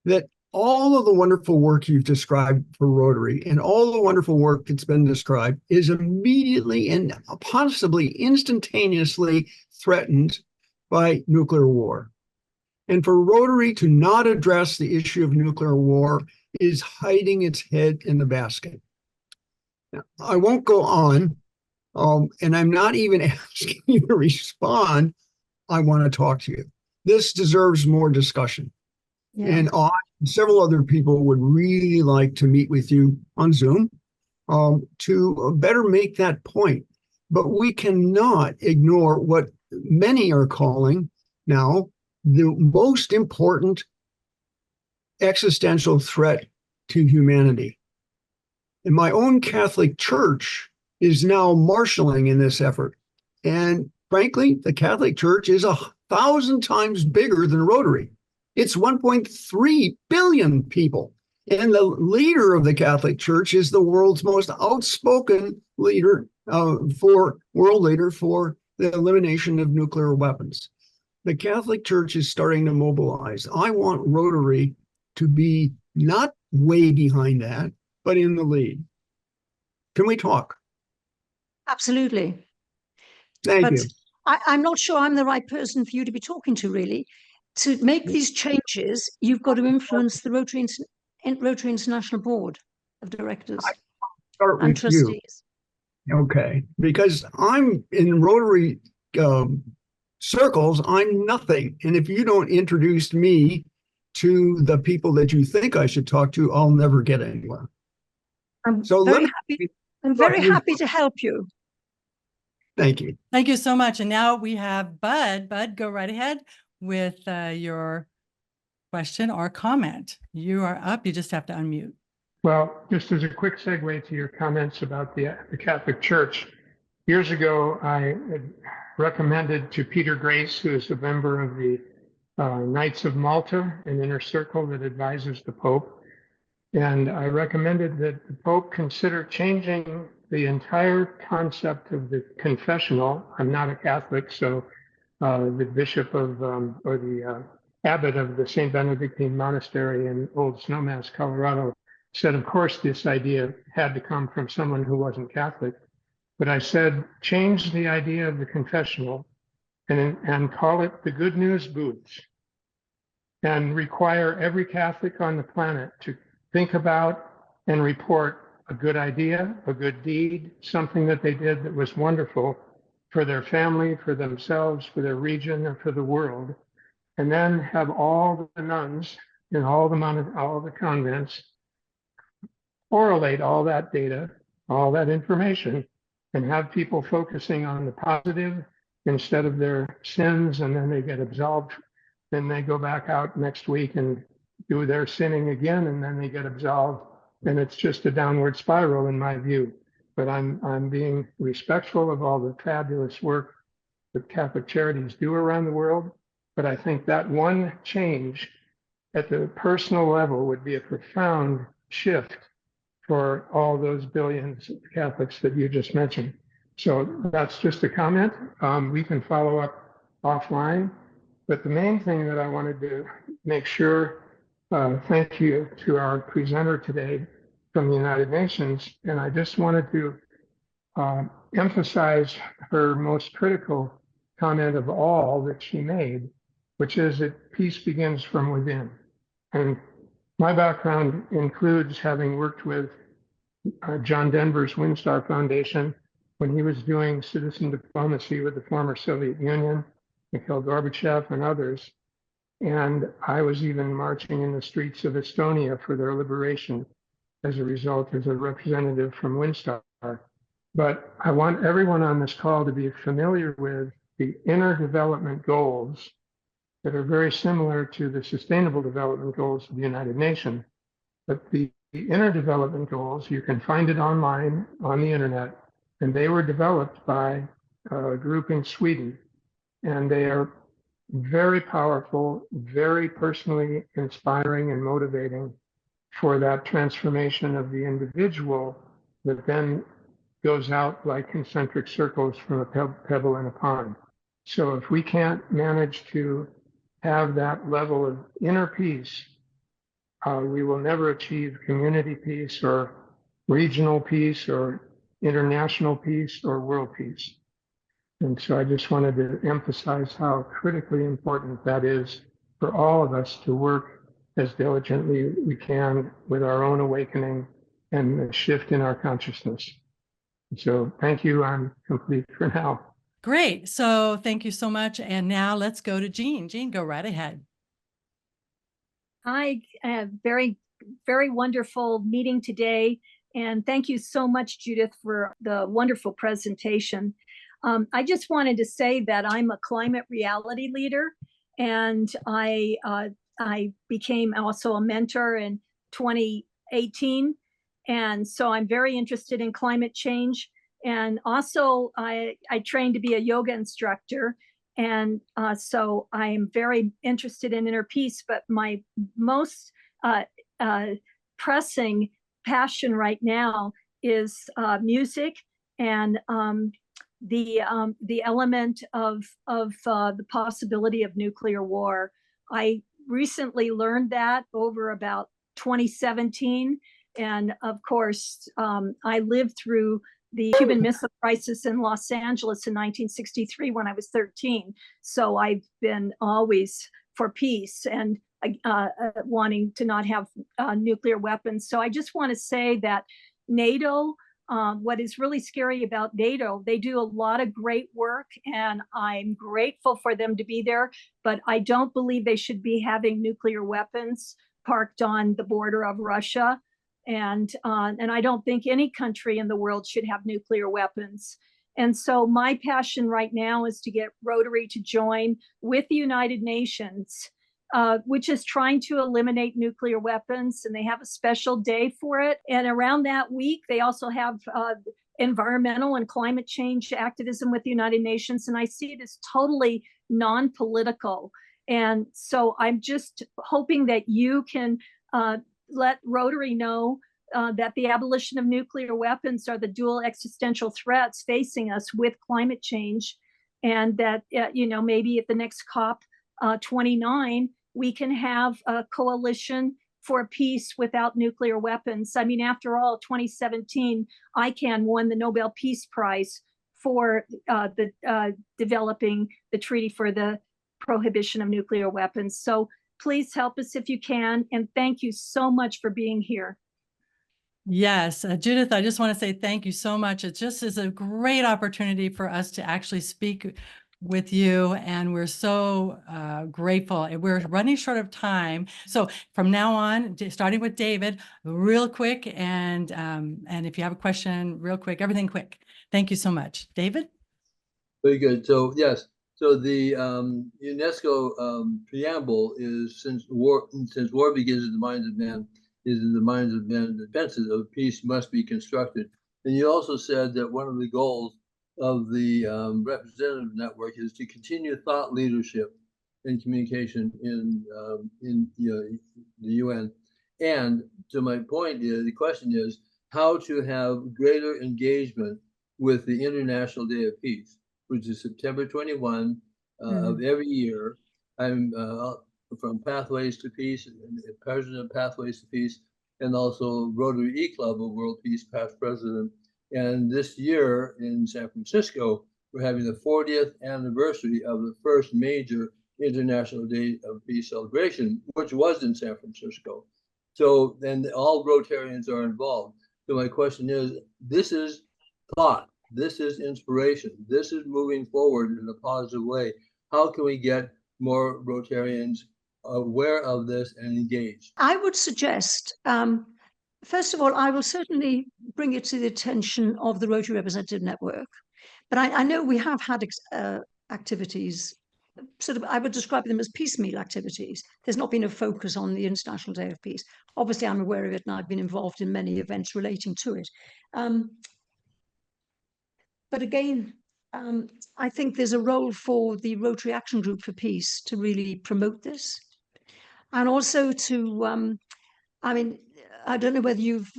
that all of the wonderful work you've described for Rotary and all the wonderful work that's been described is immediately and possibly instantaneously threatened by nuclear war. And for Rotary to not address the issue of nuclear war is hiding its head in the basket. Now, I won't go on, and I'm not even asking you to respond. I want to talk to you. This deserves more discussion. Yeah. And I and several other people would really like to meet with you on Zoom to better make that point. But we cannot ignore what many are calling now the most important existential threat to humanity. And my own Catholic Church is now marshaling in this effort. And frankly, the Catholic Church is 1,000 times bigger than Rotary. It's 1.3 billion people. And the leader of the Catholic Church is the world's most outspoken leader world leader for the elimination of nuclear weapons. The Catholic Church is starting to mobilize. I want Rotary to be not way behind that, but in the lead. Can we talk? Absolutely. Thank you. I'm not sure I'm the right person for you to be talking to, really. To make these changes, you've got to influence the Rotary International Board of Directors and Trustees. Okay, because I'm in Rotary circles, I'm nothing. And if you don't introduce me to the people that you think I should talk to, I'll never get anywhere. I'm very happy to help you. Thank you. Thank you so much. And now we have Bud. Bud, go right ahead with your question or comment. You are up. You just have to unmute. Well, just as a quick segue to your comments about the Catholic Church, years ago, I had recommended to Peter Grace, who is a member of the Knights of Malta, an inner circle that advises the Pope, and I recommended that the Pope consider changing the entire concept of the confessional. I'm not a Catholic, so the bishop of, or the abbot of the St. Benedictine Monastery in Old Snowmass, Colorado, said, of course, this idea had to come from someone who wasn't Catholic. But I said, change the idea of the confessional and call it the good news booths, and require every Catholic on the planet to think about and report a good idea, a good deed, something that they did that was wonderful for their family, for themselves, for their region, and for the world. And then have all the nuns in all the convents correlate all that data, all that information, and have people focusing on the positive instead of their sins, and then they get absolved. Then they go back out next week and do their sinning again, and then they get absolved. And it's just a downward spiral in my view. But I'm being respectful of all the fabulous work that Catholic Charities do around the world. But I think that one change at the personal level would be a profound shift for all those billions of Catholics that you just mentioned. So that's just a comment. We can follow up offline. But the main thing that I wanted to make sure, thank you to our presenter today from the United Nations. And I just wanted to emphasize her most critical comment of all that she made, which is that peace begins from within. And my background includes having worked with John Denver's Windsor Foundation when he was doing citizen diplomacy with the former Soviet Union, Mikhail Gorbachev and others. And I was even marching in the streets of Estonia for their liberation as a result, as a representative from Windsor. But I want everyone on this call to be familiar with the inner development goals that are very similar to the Sustainable Development Goals of the United Nations. But the inner development goals, you can find it online on the internet. And they were developed by a group in Sweden. And they are very powerful, very personally inspiring and motivating for that transformation of the individual that then goes out like concentric circles from a pebble in a pond. So if we can't manage to have that level of inner peace, we will never achieve community peace or regional peace or international peace or world peace. And so I just wanted to emphasize how critically important that is for all of us to work as diligently we can with our own awakening and a shift in our consciousness. So thank you. I'm complete for now. Great. So thank you so much. And now let's go to Jean. Jean, go right ahead. Hi, very wonderful meeting today. And thank you so much, Judith, for the wonderful presentation. I just wanted to say that I'm a climate reality leader, and I became also a mentor in 2018. And so I'm very interested in climate change. And also I trained to be a yoga instructor. And so I am very interested in inner peace, but my most pressing passion right now is music and the element of the possibility of nuclear war. I recently learned that over about 2017. And of course, I lived through the Cuban Missile Crisis in Los Angeles in 1963 when I was 13. So I've been always for peace and wanting to not have nuclear weapons. So I just want to say that NATO, what is really scary about NATO, they do a lot of great work and I'm grateful for them to be there, but I don't believe they should be having nuclear weapons parked on the border of Russia. And I don't think any country in the world should have nuclear weapons. And so my passion right now is to get Rotary to join with the United Nations, which is trying to eliminate nuclear weapons. And they have a special day for it. And around that week, they also have environmental and climate change activism with the United Nations. And I see it as totally non-political. And so I'm just hoping that you can let Rotary know that the abolition of nuclear weapons are the dual existential threats facing us with climate change, and that maybe at the next COP 29 we can have a coalition for peace without nuclear weapons. I mean, after all, 2017 ICANN won the Nobel Peace Prize for developing the treaty for the prohibition of nuclear weapons. So please help us if you can. And thank you so much for being here. Yes, Judith, I just want to say thank you so much. It just is a great opportunity for us to actually speak with you. And we're so grateful. We're running short of time. So from now on, starting with David, real quick. And if you have a question, real quick, everything quick. Thank you so much. David? Very good. So yes. So the UNESCO preamble is since war begins in the minds of men, is in the minds of men, the defenses of peace must be constructed. And you also said that one of the goals of the representative network is to continue thought leadership and communication in the UN. And to my point, the question is how to have greater engagement with the International Day of Peace, which is September 21 of every year. I'm from Pathways to Peace, president of Pathways to Peace, and also Rotary E-Club of World Peace, past president. And this year in San Francisco, we're having the 40th anniversary of the first major International Day of Peace celebration, which was in San Francisco. So then all Rotarians are involved. So my question is, this is thought. This is inspiration. This is moving forward in a positive way. How can we get more Rotarians aware of this and engaged? I would suggest, first of all, I will certainly bring it to the attention of the Rotary Representative Network. But I know we have had activities, sort of, I would describe them as piecemeal activities. There's not been a focus on the International Day of Peace. Obviously, I'm aware of it and I've been involved in many events relating to it. But again, I think there's a role for the Rotary Action Group for Peace to really promote this. And also to, I mean, I don't know whether you've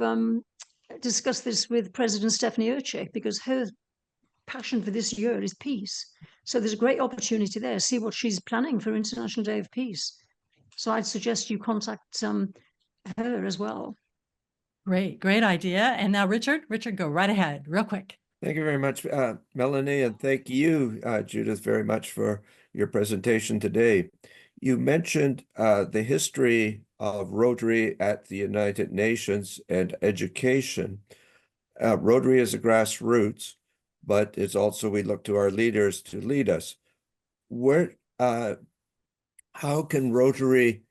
discussed this with President Stephanie Urchek, because her passion for this year is peace. So there's a great opportunity there. See what she's planning for International Day of Peace. So I'd suggest you contact her as well. Great idea. And now Richard, go right ahead, real quick. Thank you very much, Melanie, and thank you, Judith, very much for your presentation today. You mentioned the history of Rotary at the United Nations and education. Rotary is a grassroots, but it's also, we look to our leaders to lead us. How can Rotary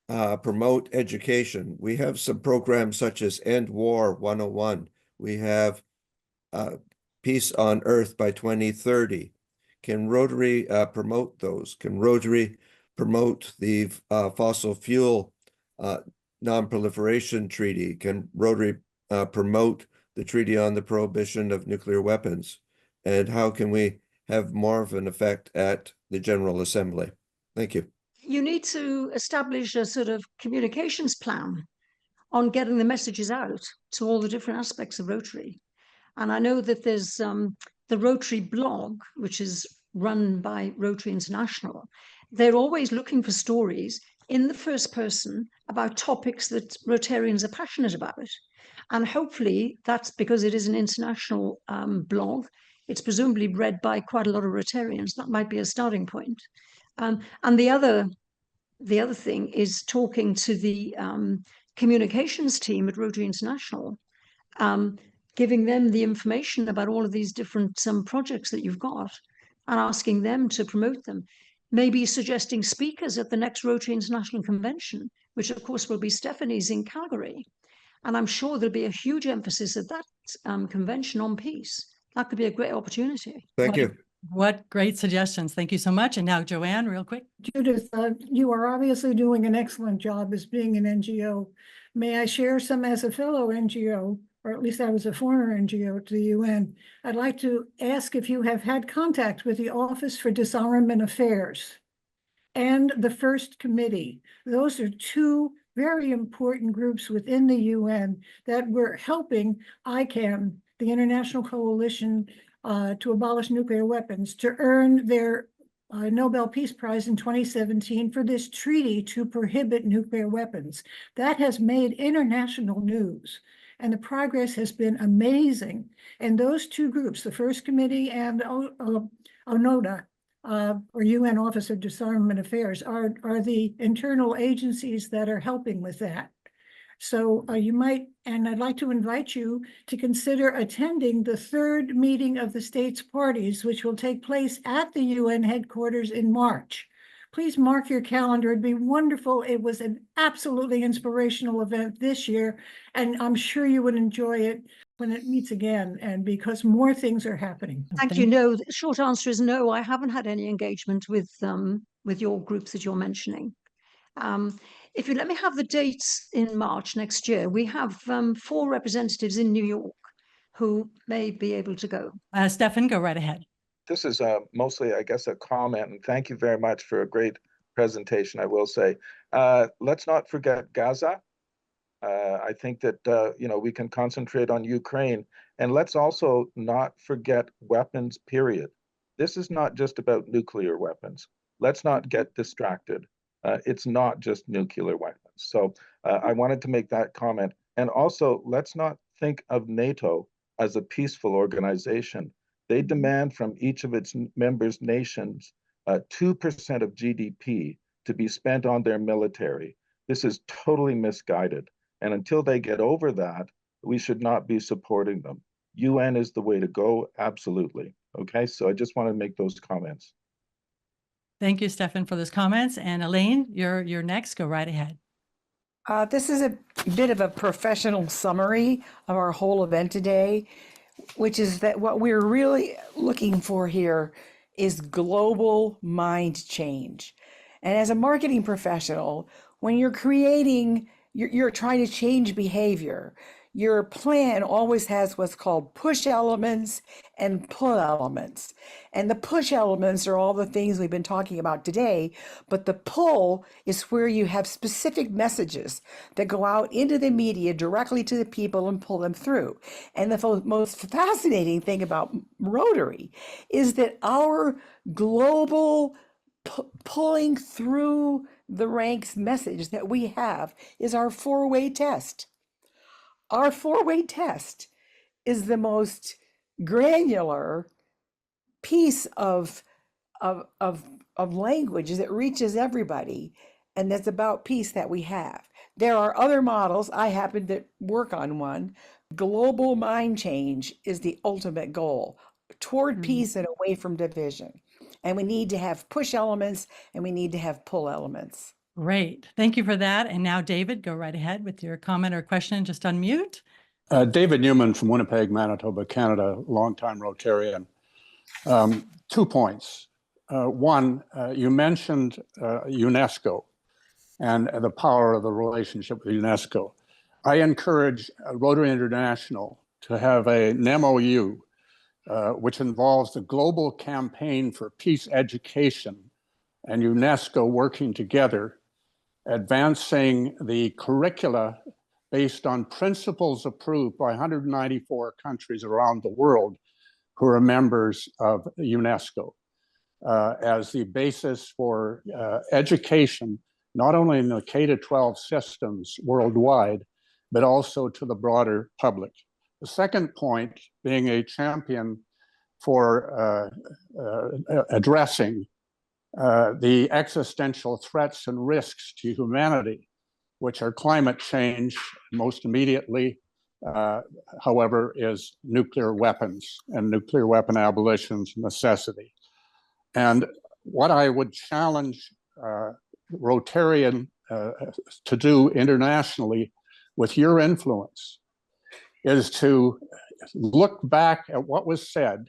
promote education? We have some programs such as End War 101. We have Peace on Earth by 2030. Can Rotary promote those? Can Rotary promote the fossil fuel non-proliferation treaty? Can Rotary promote the treaty on the prohibition of nuclear weapons? And how can we have more of an effect at the General Assembly? Thank you. You need to establish a sort of communications plan on getting the messages out to all the different aspects of Rotary. And I know that there's the Rotary blog, which is run by Rotary International. They're always looking for stories in the first person about topics that Rotarians are passionate about. And hopefully that's because it is an international blog. It's presumably read by quite a lot of Rotarians. That might be a starting point. And the other thing is talking to the communications team at Rotary International, giving them the information about all of these different projects that you've got and asking them to promote them. Maybe suggesting speakers at the next Rotary International Convention, which of course will be Stephanie's in Calgary. And I'm sure there'll be a huge emphasis at that convention on peace. That could be a great opportunity. Thank you. What great suggestions. Thank you so much. And now Joanne, real quick. Judith, you are obviously doing an excellent job as being an NGO. May I share some as a fellow NGO, or at least I was a former NGO to the UN. I'd like to ask if you have had contact with the Office for Disarmament Affairs and the First Committee. Those are two very important groups within the UN that were helping ICAN, the International Coalition to Abolish Nuclear Weapons, to earn their Nobel Peace Prize in 2017 for this treaty to prohibit nuclear weapons. That has made international news, and the progress has been amazing. And those two groups, the First Committee and ONODA, or UN Office of Disarmament Affairs, are the internal agencies that are helping with that. So you might, and I'd like to invite you to consider attending the third meeting of the states parties, which will take place at the UN headquarters in March. Please mark your calendar. It'd be wonderful. It was an absolutely inspirational event this year, and I'm sure you would enjoy it when it meets again, and because more things are happening. Thank you. No, the short answer is no. I haven't had any engagement with your groups that you're mentioning. If you let me have the dates in March next year, we have 4 representatives in New York who may be able to go. Stefan, go right ahead. This is mostly, I guess, a comment, and thank you very much for a great presentation, I will say. Let's not forget Gaza. I think that, we can concentrate on Ukraine, and let's also not forget weapons, period. This is not just about nuclear weapons. Let's not get distracted. It's not just nuclear weapons. So I wanted to make that comment. And also, let's not think of NATO as a peaceful organization. They demand from each of its members nations 2% of GDP to be spent on their military. This is totally misguided. And until they get over that, we should not be supporting them. UN is the way to go, absolutely. Okay, so I just want to make those comments. Thank you, Stefan, for those comments. And Elaine, you're next. Go right ahead. This is a bit of a professional summary of our whole event today, which is that what we're really looking for here is global mind change. And as a marketing professional, when you're creating, you're trying to change behavior. your plan always has what's called push elements and pull elements. And the push elements are all the things we've been talking about today, but the pull is where you have specific messages that go out into the media directly to the people and pull them through. And the most fascinating thing about Rotary is that our global pulling through the ranks message that we have is our four-way test. Our four-way test is the most granular piece of language that reaches everybody, and that's about peace that we have. There are other models. I happen to work on one. Global mind change is the ultimate goal toward peace and away from division. And we need to have push elements and we need to have pull elements. Great. Thank you for that. And now, David, go right ahead with your comment or question. Just unmute. David Newman from Winnipeg, Manitoba, Canada, longtime Rotarian. 2 points. One, you mentioned UNESCO and the power of the relationship with UNESCO. I encourage Rotary International to have an MOU which involves the global campaign for peace education and UNESCO working together, advancing the curricula based on principles approved by 194 countries around the world who are members of UNESCO as the basis for education, not only in the K-12 systems worldwide, but also to the broader public. The second point, being a champion for addressing the existential threats and risks to humanity, which are climate change, most immediately, however, is nuclear weapons and nuclear weapon abolition's necessity. And what I would challenge Rotarian to do internationally with your influence is to look back at what was said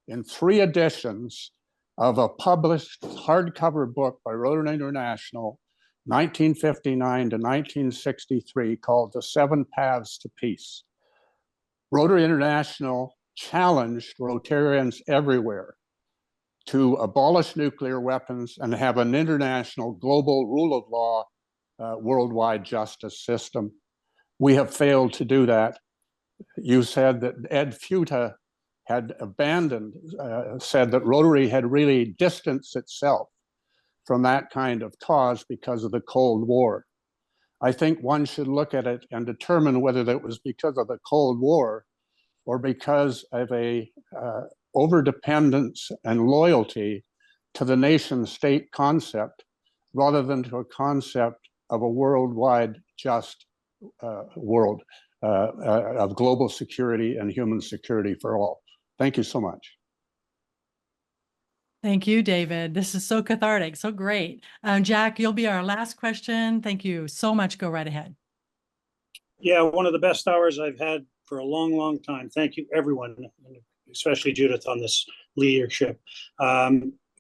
in 3 editions of a published hardcover book by Rotary International, 1959 to 1963, called The 7 Paths to Peace. Rotary International challenged Rotarians everywhere to abolish nuclear weapons and have an international global rule of law, worldwide justice system. We have failed to do that. You said that Ed Futa had abandoned, said that Rotary had really distanced itself from that kind of cause because of the Cold War. I think one should look at it and determine whether that was because of the Cold War or because of a overdependence and loyalty to the nation state concept rather than to a concept of a worldwide just world of global security and human security for all. Thank you so much. Thank you, David. This is so cathartic, so great. Jack, you'll be our last question. Thank you so much. Go right ahead. Yeah, one of the best hours I've had for a long, long time. Thank you, everyone, especially Judith on this leadership.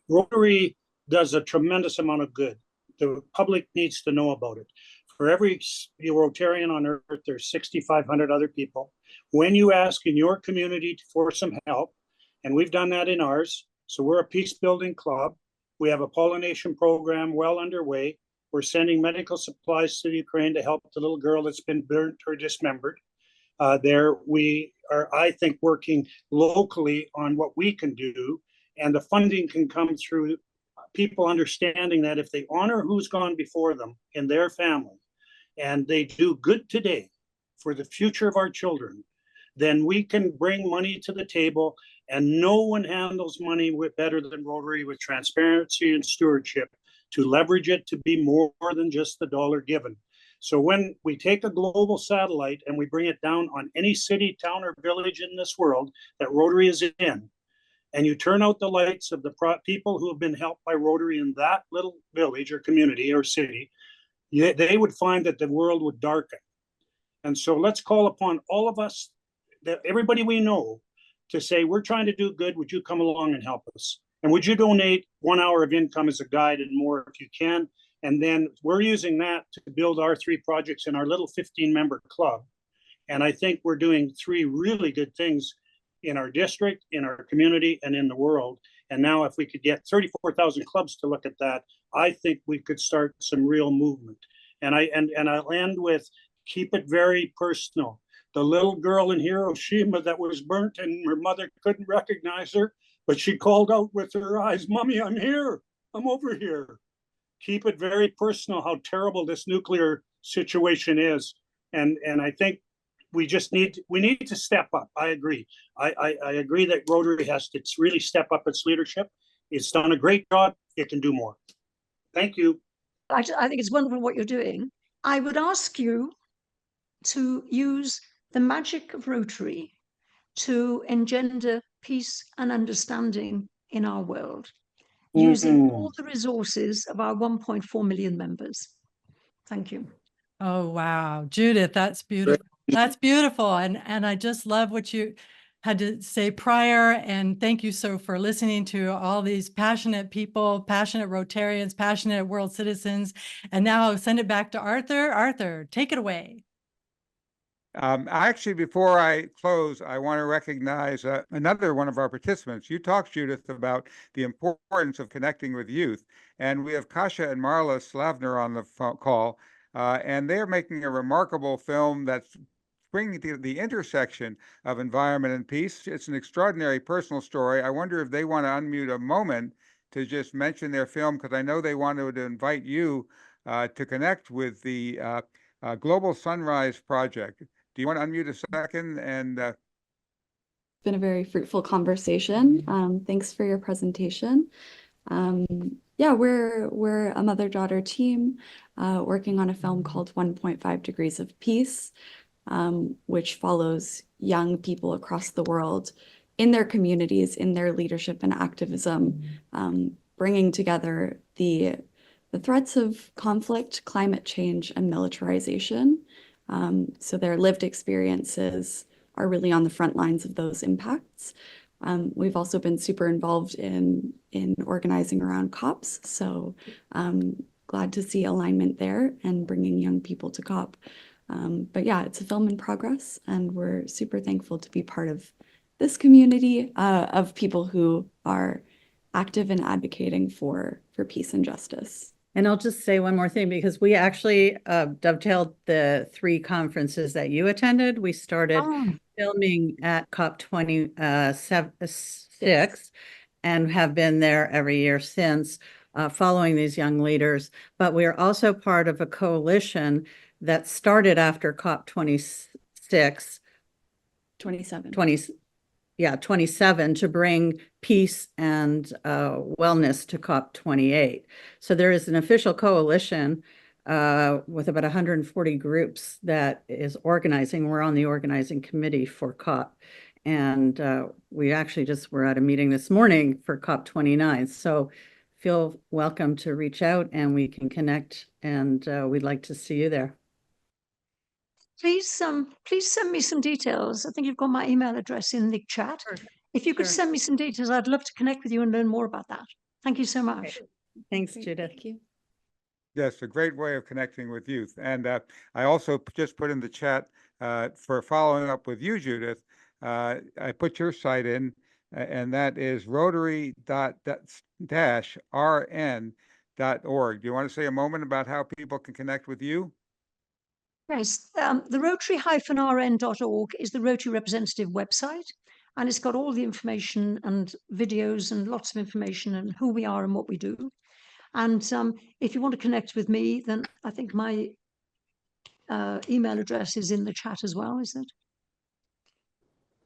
Rotary does a tremendous amount of good. The public needs to know about it. For every Rotarian on earth, there's 6,500 other people. When you ask in your community for some help, and we've done that in ours, so we're a peace building club. We have a pollination program well underway. We're sending medical supplies to Ukraine to help the little girl that's been burnt or dismembered. There we are, I think, working locally on what we can do, and the funding can come through people understanding that if they honor who's gone before them in their family, and they do good today for the future of our children, then we can bring money to the table, and no one handles money better than Rotary, with transparency and stewardship, to leverage it to be more than just the dollar given. So when we take a global satellite and we bring it down on any city, town, or village in this world that Rotary is in, and you turn out the lights of the people who have been helped by Rotary in that little village or community or city, they would find that the world would darken. And so let's call upon all of us, everybody we know, to say, we're trying to do good. Would you come along and help us? And would you donate 1 hour of income as a guide and more if you can? And then we're using that to build our 3 projects in our little 15-member club. And I think we're doing three really good things in our district, in our community, and in the world. And now if we could get 34,000 clubs to look at that, I think we could start some real movement. And I'll end with, keep it very personal. The little girl in Hiroshima that was burnt and her mother couldn't recognize her, but she called out with her eyes, "Mommy, I'm here. I'm over here." Keep it very personal how terrible this nuclear situation is. And I think we need to step up. I agree. I agree that Rotary has to really step up its leadership. It's done a great job. It can do more. Thank you. I think it's wonderful what you're doing. I would ask you to use the magic of Rotary to engender peace and understanding in our world, using all the resources of our 1.4 million members. Thank you. Oh, wow. Judith, that's beautiful. That's beautiful. And I just love what you had to say prior. And thank you so for listening to all these passionate people, passionate Rotarians, passionate world citizens. And now I'll send it back to Arthur. Arthur, take it away. Actually, before I close, I want to recognize another one of our participants. You talked, Judith, about the importance of connecting with youth. And we have Kasia and Marla Slavner on the call, and they're making a remarkable film that's bringing the intersection of environment and peace. It's an extraordinary personal story. I wonder if they want to unmute a moment to just mention their film, because I know they wanted to invite you to connect with the Global Sunrise Project. Do you want to unmute a second? And it's been a very fruitful conversation. Thanks for your presentation. Yeah, we're a mother-daughter team working on a film called 1.5 Degrees of Peace, which follows young people across the world in their communities, in their leadership and activism, bringing together the threats of conflict, climate change, and militarization. So their lived experiences are really on the front lines of those impacts. We've also been super involved in organizing around COPs, so glad to see alignment there and bringing young people to COP. But yeah, it's a film in progress, and we're super thankful to be part of this community of people who are active in advocating for peace and justice. And I'll just say one more thing, because we actually dovetailed the 3 conferences that you attended. We started filming at COP26 and have been there every year since, following these young leaders. But we are also part of a coalition that started after COP26. 27 to bring peace and wellness to COP28. So there is an official coalition with about 140 groups that is organizing. We're on the organizing committee for COP. And we actually just were at a meeting this morning for COP29. So feel welcome to reach out and we can connect, and we'd like to see you there. Please send me some details. I think you've got my email address in the chat. Sure. If you could send me some details, I'd love to connect with you and learn more about that. Thank you so much. Okay. Thanks, Judith. Thank you. yes, a great way of connecting with youth. And I also just put in the chat for following up with you, Judith. I put your site in, and that is rotary-rn.org. Do you want to say a moment about how people can connect with you? Yes, the rotary-rn.org is the Rotary representative website, and it's got all the information and videos and lots of information and who we are and what we do. And if you want to connect with me, then I think my email address is in the chat as well, is it?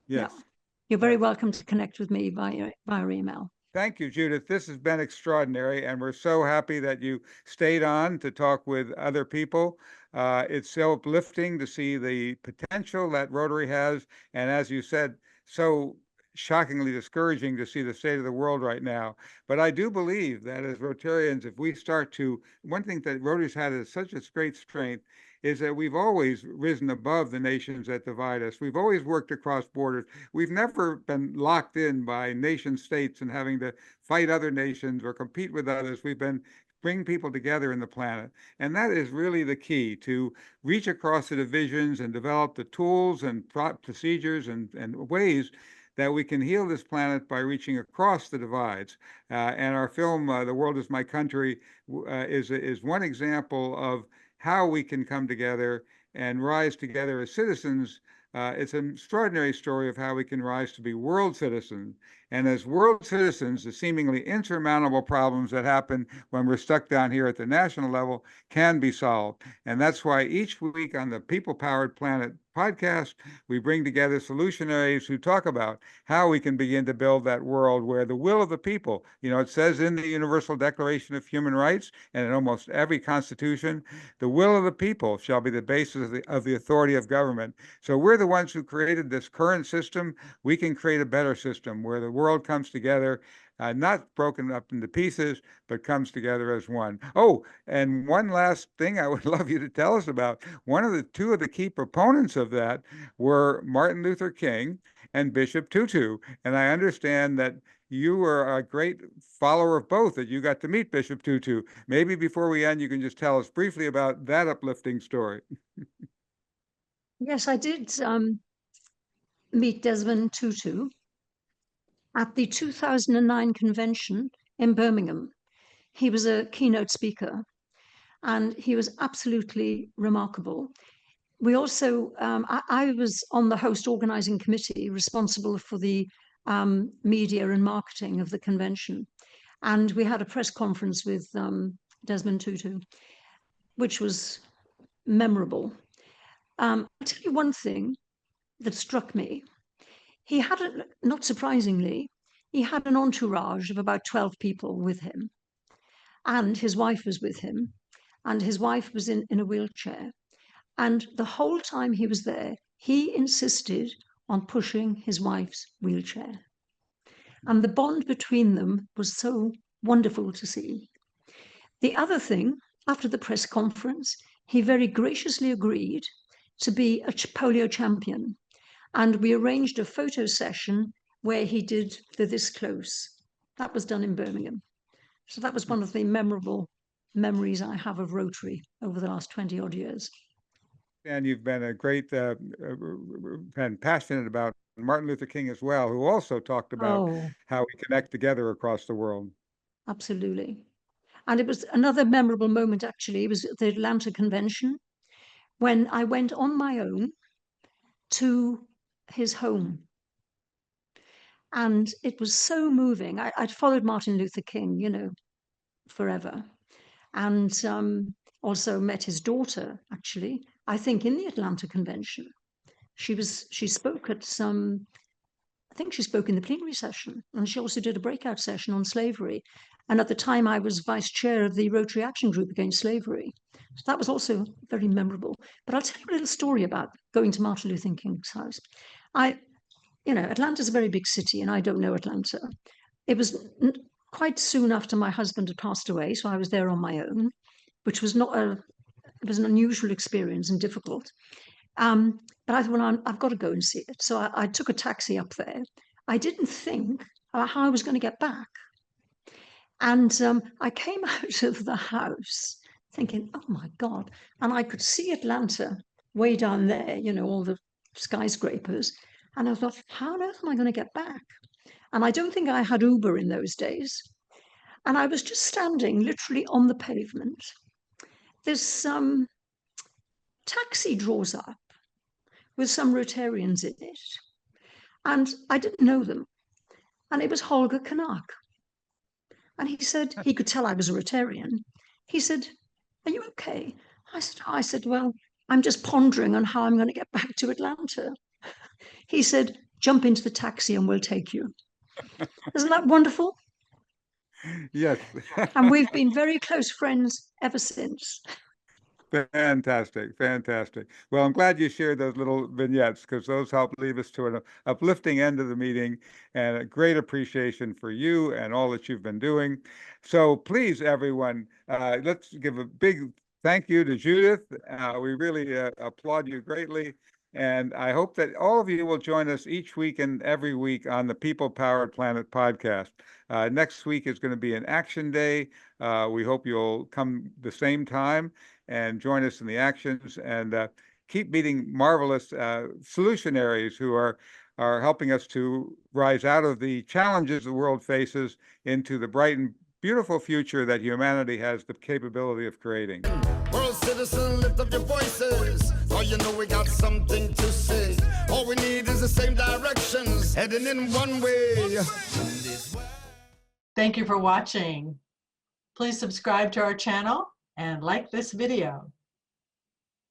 Yes. Yeah. You're very welcome to connect with me via email. Thank you, Judith. This has been extraordinary, and we're so happy that you stayed on to talk with other people. It's so uplifting to see the potential that Rotary has, and as you said, so shockingly discouraging to see the state of the world right now. But I do believe that as Rotarians, if we start to, one thing that Rotary's had is such a great strength is that we've always risen above the nations that divide us. We've always worked across borders. We've never been locked in by nation states and having to fight other nations or compete with others. We've been bring people together in the planet. And that is really the key, to reach across the divisions and develop the tools and procedures and ways that we can heal this planet by reaching across the divides. And our film, The World is My Country, is one example of how we can come together and rise together as citizens. It's an extraordinary story of how we can rise to be world citizens. And as world citizens, the seemingly insurmountable problems that happen when we're stuck down here at the national level can be solved. And that's why each week on the People Powered Planet podcast, we bring together solutionaries who talk about how we can begin to build that world where the will of the people, it says in the Universal Declaration of Human Rights and in almost every constitution, the will of the people shall be the basis of the authority of government. So we're the ones who created this current system. We can create a better system where the world comes together, not broken up into pieces, but comes together as one. Oh, and one last thing I would love you to tell us about. Two of the key proponents of that were Martin Luther King and Bishop Tutu. And I understand that you were a great follower of both, that you got to meet Bishop Tutu. Maybe before we end, you can just tell us briefly about that uplifting story. Yes, I did meet Desmond Tutu at the 2009 convention in Birmingham. He was a keynote speaker, and he was absolutely remarkable. We also, I was on the host organizing committee responsible for the media and marketing of the convention. And we had a press conference with Desmond Tutu, which was memorable. I'll tell you one thing that struck me. He had, not surprisingly, he had an entourage of about 12 people with him. And his wife was with him. And his wife was in a wheelchair. And the whole time he was there, he insisted on pushing his wife's wheelchair. And the bond between them was so wonderful to see. The other thing, after the press conference, he very graciously agreed to be a polio champion. And we arranged a photo session where he did the This Close. That was done in Birmingham. So that was one of the memorable memories I have of Rotary over the last 20 odd years. And you've been a great, been passionate about Martin Luther King as well, who also talked about how we connect together across the world. Absolutely. And it was another memorable moment, actually. It was at the Atlanta convention when I went on my own to his home. And it was so moving. I'd followed Martin Luther King, forever. And also met his daughter, actually, I think in the Atlanta convention. She spoke at I think she spoke in the plenary session, and she also did a breakout session on slavery. And at the time I was vice chair of the Rotary Action Group Against Slavery. So that was also very memorable. But I'll tell you a little story about going to Martin Luther King's house. Atlanta's a very big city, and I don't know Atlanta. It was quite soon after my husband had passed away, so I was there on my own, which was it was an unusual experience and difficult. But I thought, well, I've got to go and see it. So I took a taxi up there. I didn't think about how I was going to get back. And I came out of the house thinking, oh my God. And I could see Atlanta way down there, all the skyscrapers. And I thought, how on earth am I going to get back? And I don't think I had Uber in those days. And I was just standing literally on the pavement. This taxi draws up with some Rotarians in it. And I didn't know them. And it was Holger Kanak. And he said, he could tell I was a Rotarian. He said, are you okay? I said, well, I'm just pondering on how I'm going to get back to Atlanta. He said, jump into the taxi and we'll take you. Isn't that wonderful? Yes. And we've been very close friends ever since. Fantastic, fantastic. Well, I'm glad you shared those little vignettes, because those help lead us to an uplifting end of the meeting, and a great appreciation for you and all that you've been doing. So please, everyone, let's give a big thank you to Judith. We really applaud you greatly. And I hope that all of you will join us each week and every week on the People Powered Planet podcast. Next week is going to be an action day. We hope you'll come the same time and join us in the actions, and keep meeting marvelous solutionaries who are helping us to rise out of the challenges the world faces into the bright and beautiful future that humanity has the capability of creating. World citizen, lift up your voices. Oh, you know we got something to say. All we need is the same directions, heading in one way. Thank you for watching. Please subscribe to our channel and like this video.